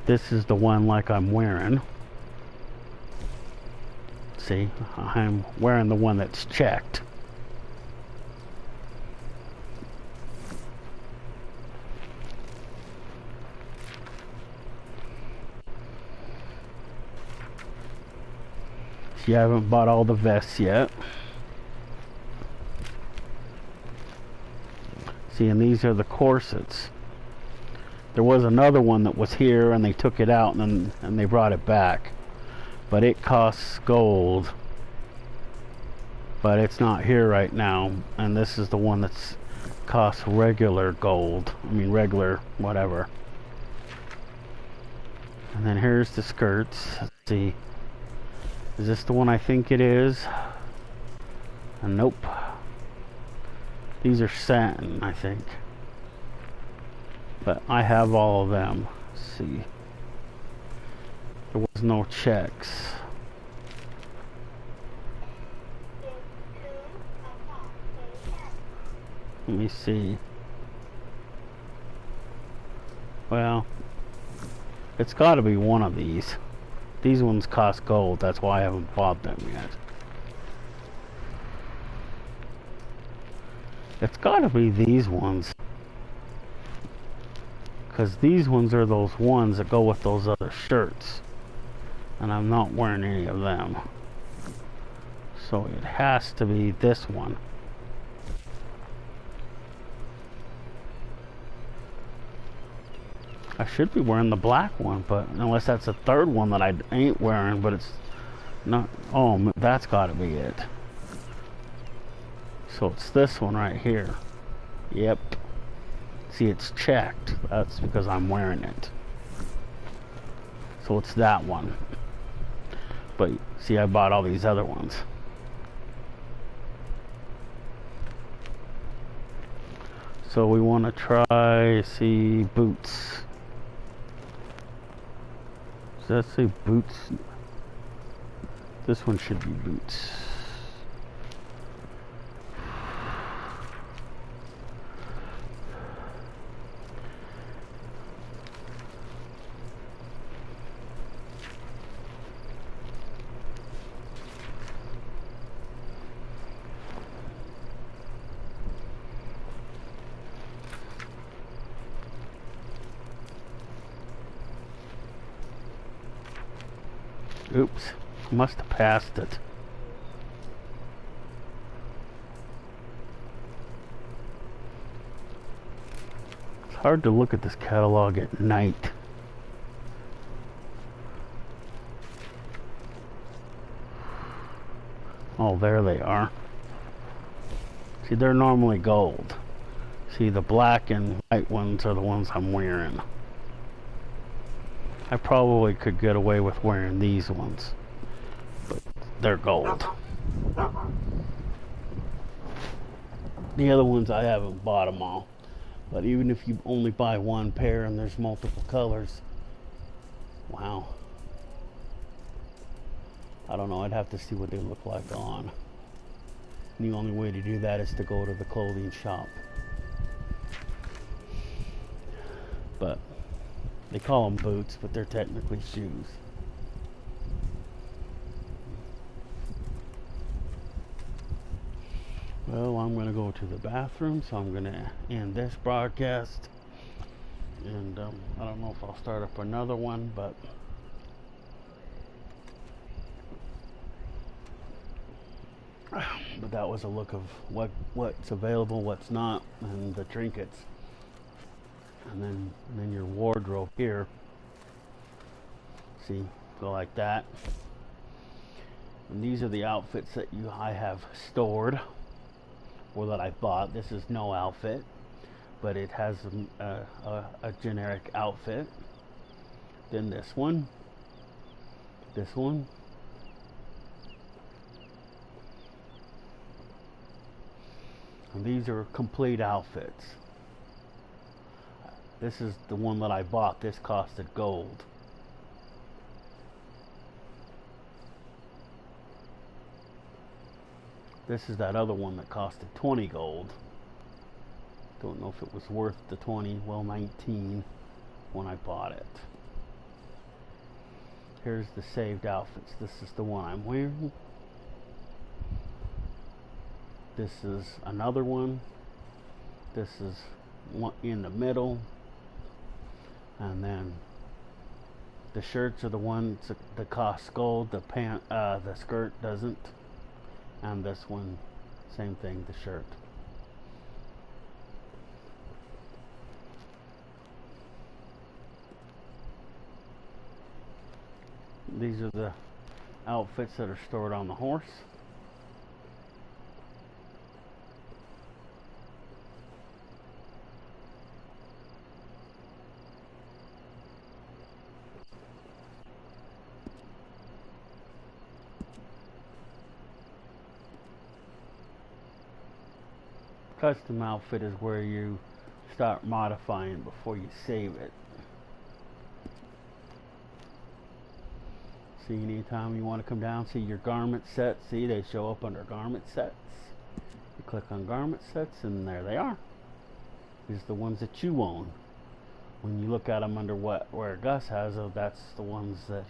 This is the one like I'm wearing. See, I'm wearing the one that's checked. See, I haven't bought all the vests yet. See, and these are the corsets. There was another one that was here and they took it out and they brought it back. But it costs gold. But it's not here right now. And this is the one that's costs regular gold. I mean regular whatever. And then here's the skirts. Let's see. Is this the one I think it is? Nope. These are satin, I think. But I have all of them. Let's see. There was no checks. Let me see. Well, it's got to be one of these. These ones cost gold. That's why I haven't bought them yet. It's got to be these ones. Because these ones are those ones that go with those other shirts. And I'm not wearing any of them. So it has to be this one. I should be wearing the black one, but unless that's the third one that I ain't wearing, but it's not. Oh, that's got to be it. So it's this one right here. Yep. See, it's checked. That's because I'm wearing it. So it's that one. But see, I bought all these other ones. So we want to try, see, boots. Does that say boots? This one should be boots. Oops, must have passed it. It's hard to look at this catalog at night. Oh, there they are. See, they're normally gold. See, the black and white ones are the ones I'm wearing. I probably could get away with wearing these ones, but they're gold. The other ones I haven't bought them all, but even if you only buy one pair and there's multiple colors, wow. I don't know, I'd have to see what they look like on. And the only way to do that is to go to the clothing shop. But they call them boots, but they're technically shoes. Well, I'm going to go to the bathroom, so I'm going to end this broadcast. And I don't know if I'll start up another one, but that was a look of what's available, what's not, and the trinkets. And then your wardrobe here. See, go like that. And these are the outfits that I have stored, or that I bought. This is no outfit, but it has a generic outfit. Then this one, and these are complete outfits. This is the one that I bought. This costed gold. This is that other one that costed 20 gold. Don't know if it was worth the 20, well, 19 when I bought it. Here's the saved outfits. This is the one I'm wearing. This is another one. This is one in the middle. And then the shirts are the ones that cost gold. The skirt doesn't. And this one, same thing, the shirt. These are the outfits that are stored on the horse. Custom outfit is where you start modifying before you save it. See, anytime you want to come down, see your garment sets. See, they show up under garment sets. You click on garment sets, and there they are. These are the ones that you own. When you look at them under where Gus has them, that's the ones that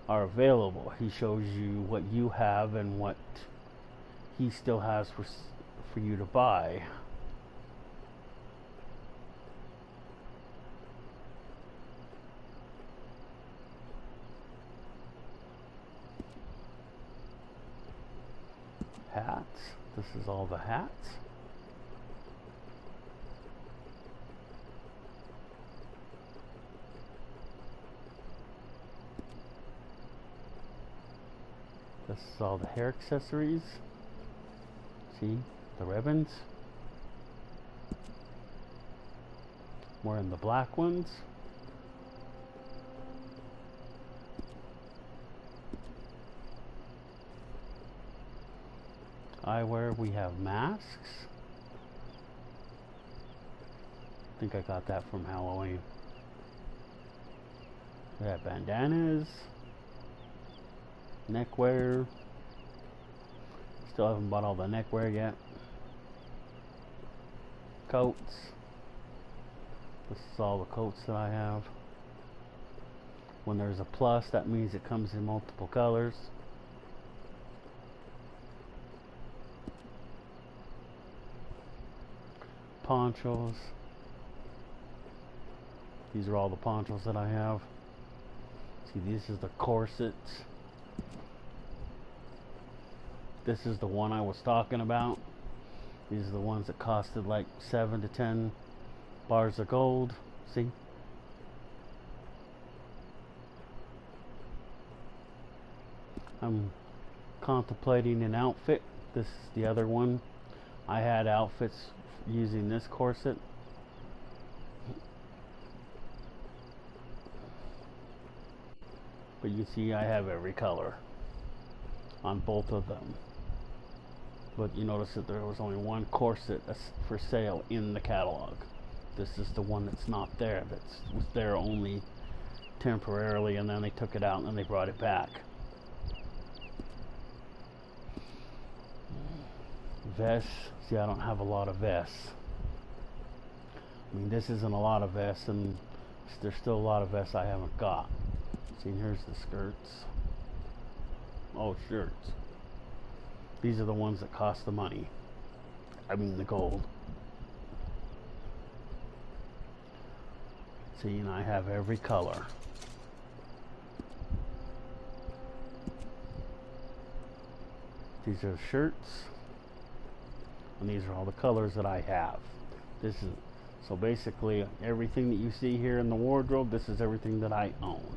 are available. He shows you what you have and what he still has for you to buy. Hats. This is all the hats. This is all the hair accessories. See? The ribbons. Wearing the black ones. Eyewear, we have masks. I think I got that from Halloween. We have bandanas. Neckwear. Still haven't bought all the neckwear yet. Coats. This is all the coats that I have. When there's a plus, that means it comes in multiple colors. Ponchos. These are all the ponchos that I have. See, this is the corsets. This is the one I was talking about. These are the ones that costed like 7 to 10 bars of gold. See? I'm contemplating an outfit. This is the other one. I had outfits using this corset. But you see I have every color on both of them. But you notice that there was only one corset for sale in the catalog. This is the one that's not there. That was there only temporarily, and then they took it out and then they brought it back. Vests. See, I don't have a lot of vests. I mean, this isn't a lot of vests, and there's still a lot of vests I haven't got. See, here's the skirts. Oh, shirts. These are the ones that cost the money. I mean, the gold. See, and I have every color. These are shirts, and these are all the colors that I have. This is so basically everything that you see here in the wardrobe. This is everything that I own.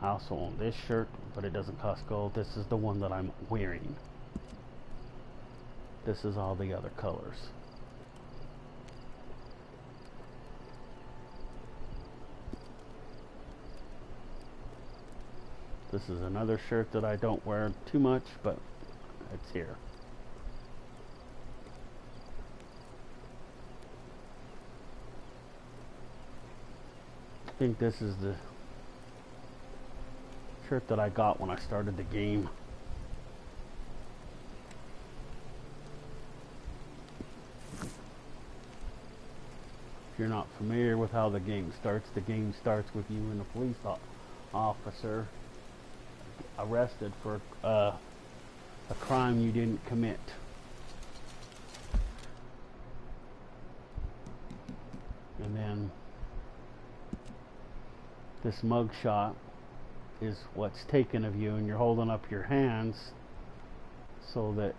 I also own this shirt, but it doesn't cost gold. This is the one that I'm wearing. This is all the other colors. This is another shirt that I don't wear too much, but it's here. I think this is the shirt that I got when I started the game. If you're not familiar with how the game starts with you and a police officer arrested for a crime you didn't commit. And then this mug shot is what's taken of you, and you're holding up your hands so that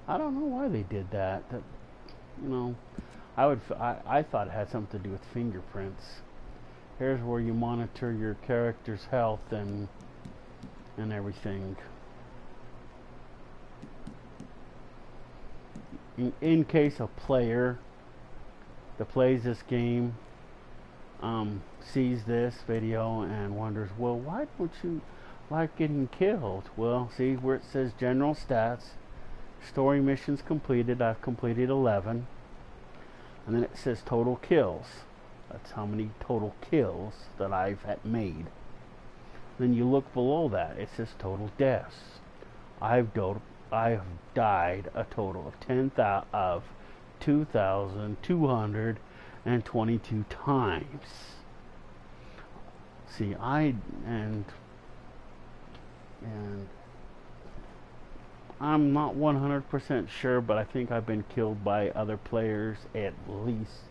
I don't know why they did that. That, you know, I thought it had something to do with fingerprints. Here's where you monitor your character's health and everything. In case a player that plays this game sees this video and wonders, well, why don't you like getting killed? Well, see where it says general stats, story missions completed. I've completed 11, and then it says total kills. That's how many total kills that I've made. Then you look below that, it says total deaths. I've died a total of 2,222 times. See, and I'm not 100% sure, but I think I've been killed by other players at least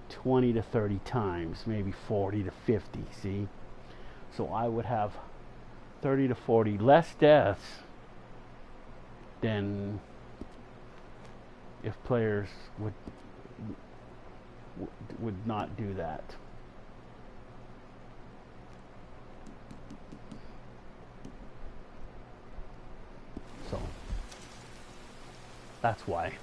20 to 30 times, maybe 40 to 50, see? So I would have 30 to 40 less deaths than if players would not do that. So that's why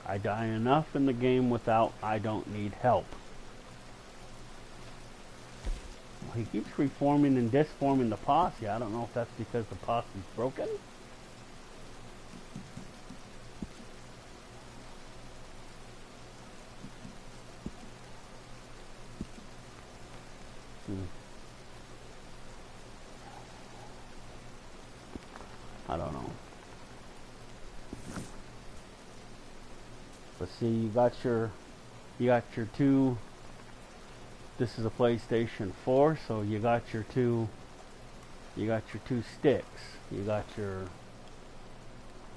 I die enough in the game without I don't need help. Well, he keeps reforming and disforming the posse. I don't know if that's because the posse's broken. I don't know. But see, you got your two. This is a PlayStation 4, so you got your two sticks. You got your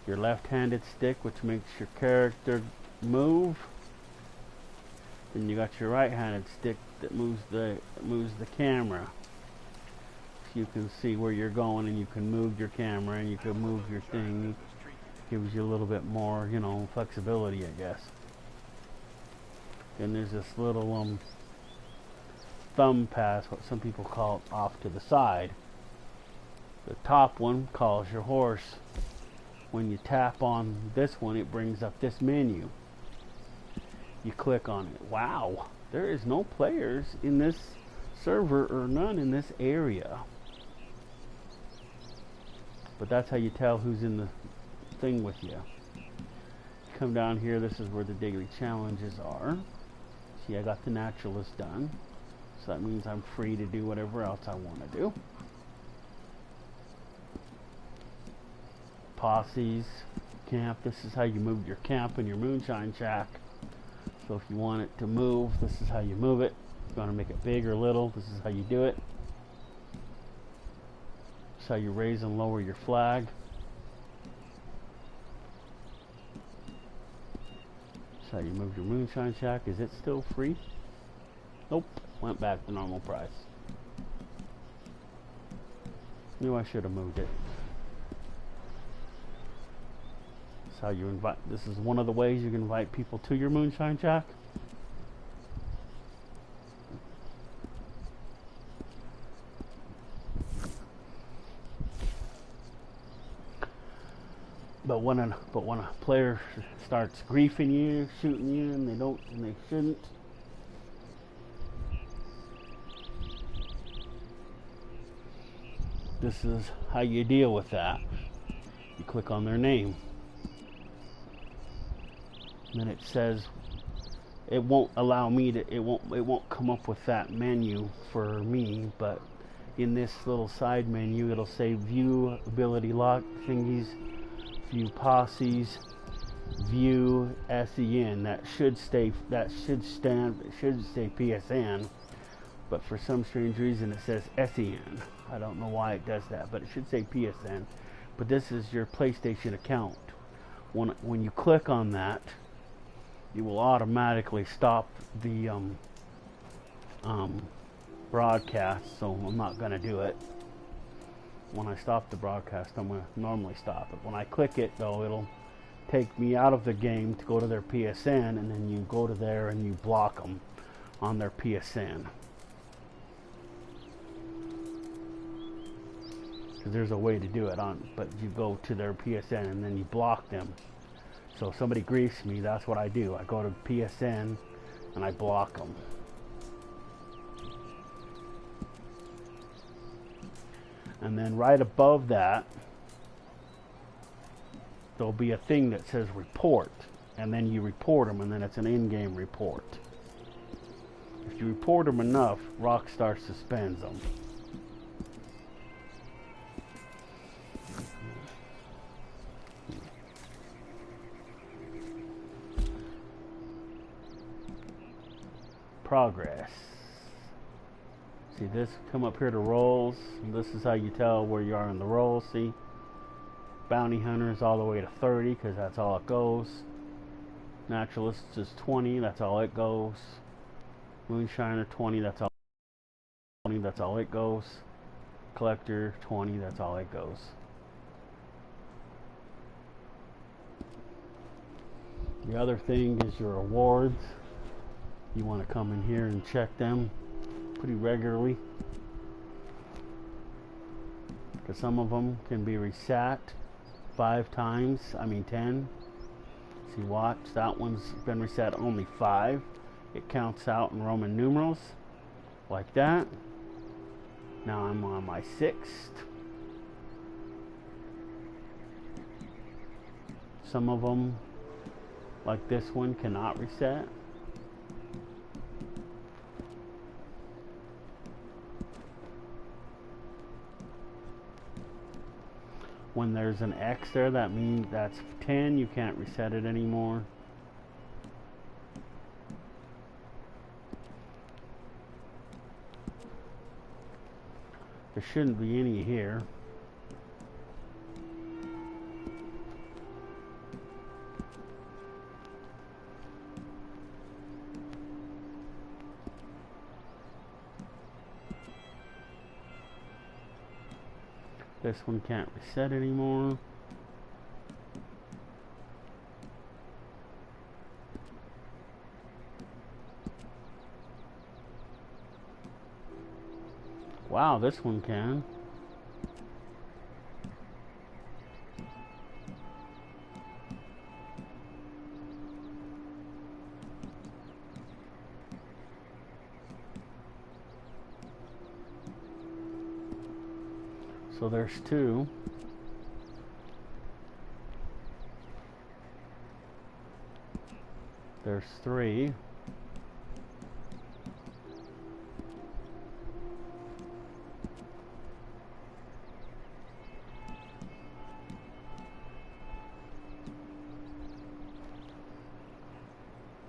left-handed stick, which makes your character move. Then you got your right-handed stick that moves the camera. So you can see where you're going, and you can move your camera, and you can move your thing. Gives you a little bit more, you know, flexibility, I guess. Then there's this little thumb pass, what some people call it, off to the side. The top one calls your horse. When you tap on this one, it brings up this menu. You click on it. Wow, there is no players in this server, or none in this area. But that's how you tell who's in the thing with you. Come down here, this is where the daily challenges are. See, I got the naturalist done. So that means I'm free to do whatever else I want to do. Posses, camp, this is how you move your camp and your moonshine shack. So if you want it to move, this is how you move it. If you want to make it big or little, this is how you do it. This is how you raise and lower your flag. This is how you move your moonshine shack. Is it still free? Nope, went back to normal price. Knew I should have moved it. How you invite. This is one of the ways you can invite people to your moonshine shack. But when a player starts griefing you, shooting you, and they shouldn't. This is how you deal with that. You click on their name. Then it says it won't allow me to, it won't come up with that menu for me, but in this little side menu it'll say view ability lock thingies, view posses, view SEN. That should say PSN, but for some strange reason it says SEN. I don't know why it does that, but it should say PSN. But this is your PlayStation account. When you click on that, you will automatically stop the broadcast, so I'm not going to do it. When I stop the broadcast, I'm going to normally stop it. When I click it, though, it'll take me out of the game to go to their PSN, and then you go to there and you block them on their PSN. Because there's a way to do it but you go to their PSN and then you block them. So if somebody griefs me, that's what I do. I go to PSN and I block them. And then right above that, there'll be a thing that says report. And then you report them, and then it's an in-game report. If you report them enough, Rockstar suspends them. Progress. See this, come up here to roles. This is how you tell where you are in the roll. See, bounty hunters all the way to 30 because that's all it goes. Naturalists is 20, that's all it goes. Moonshiner 20, that's all. 20, that's all it goes. Collector 20, that's all it goes. The other thing is your awards. You want to come in here and check them pretty regularly, because some of them can be reset 5 times. I mean 10. See, watch, that one's been reset only 5. It counts out in Roman numerals like that. Now I'm on my 6th. Some of them, like this one, cannot reset. When there's an X there, that means that's 10. You can't reset it anymore. There shouldn't be any here. This one can't reset anymore. Wow, this one can. So there's 2. There's 3.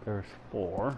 There's 4.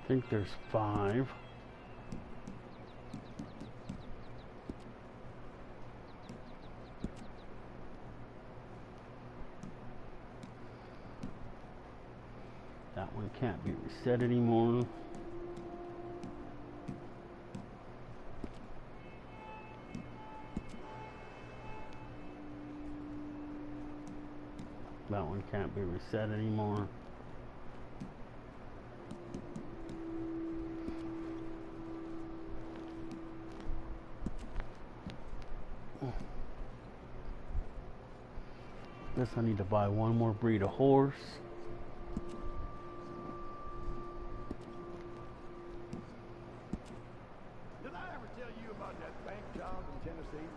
I think there's 5. That one can't be reset anymore. That one can't be reset anymore. Guess I need to buy one more breed of horse. Did I ever tell you about that bank job in Tennessee?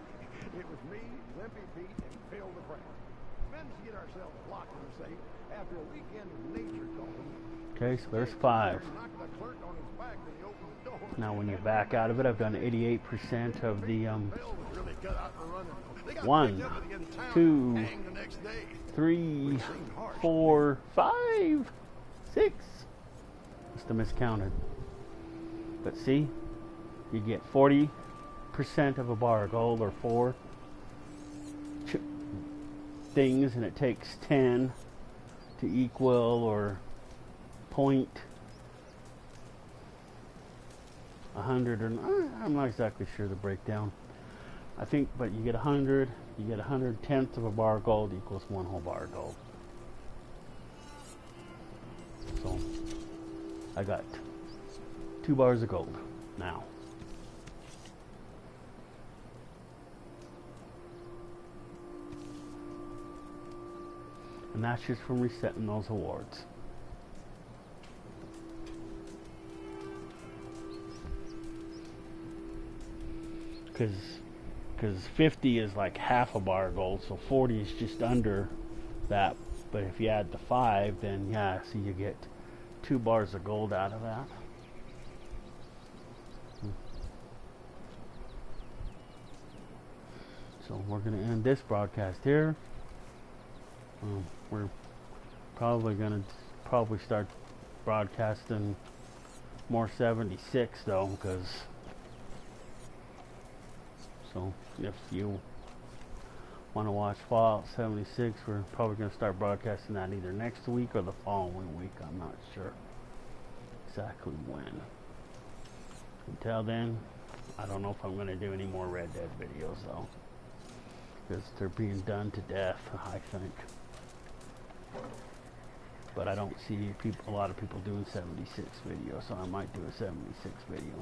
It was me, Limpy Pete, and Phil the Brown. Managed to get ourselves locked in the safe after a weekend of nature calling. Okay, so there's 5. Knocked the clerk on his back when he opened the door. Now when you back out of it, I've done 88% of the Phil was really cut out for running. They got 1, picked up at the end of town 2, and hanged the next day. 3, 4, 5, 6. Must have miscounted. But see, you get 40% of a bar of gold, or 4 things, and it takes 10 to equal or point 100, or I'm not exactly sure the breakdown. I think, but you get 100, you get 100/10 of a bar of gold equals 1 whole bar of gold. So I got 2 bars of gold now. And that's just from resetting those awards. Because 50 is like half a bar of gold, so 40 is just under that. But if you add the 5, then yeah, so you get 2 bars of gold out of that. So we're going to end this broadcast here. We're probably going to start broadcasting more 76 though, because so if you want to watch Fallout 76, we're probably going to start broadcasting that either next week or the following week. I'm not sure exactly when. Until then, I don't know if I'm going to do any more Red Dead videos though, because they're being done to death, I think. But I don't see a lot of people doing 76 videos, so I might do a 76 video.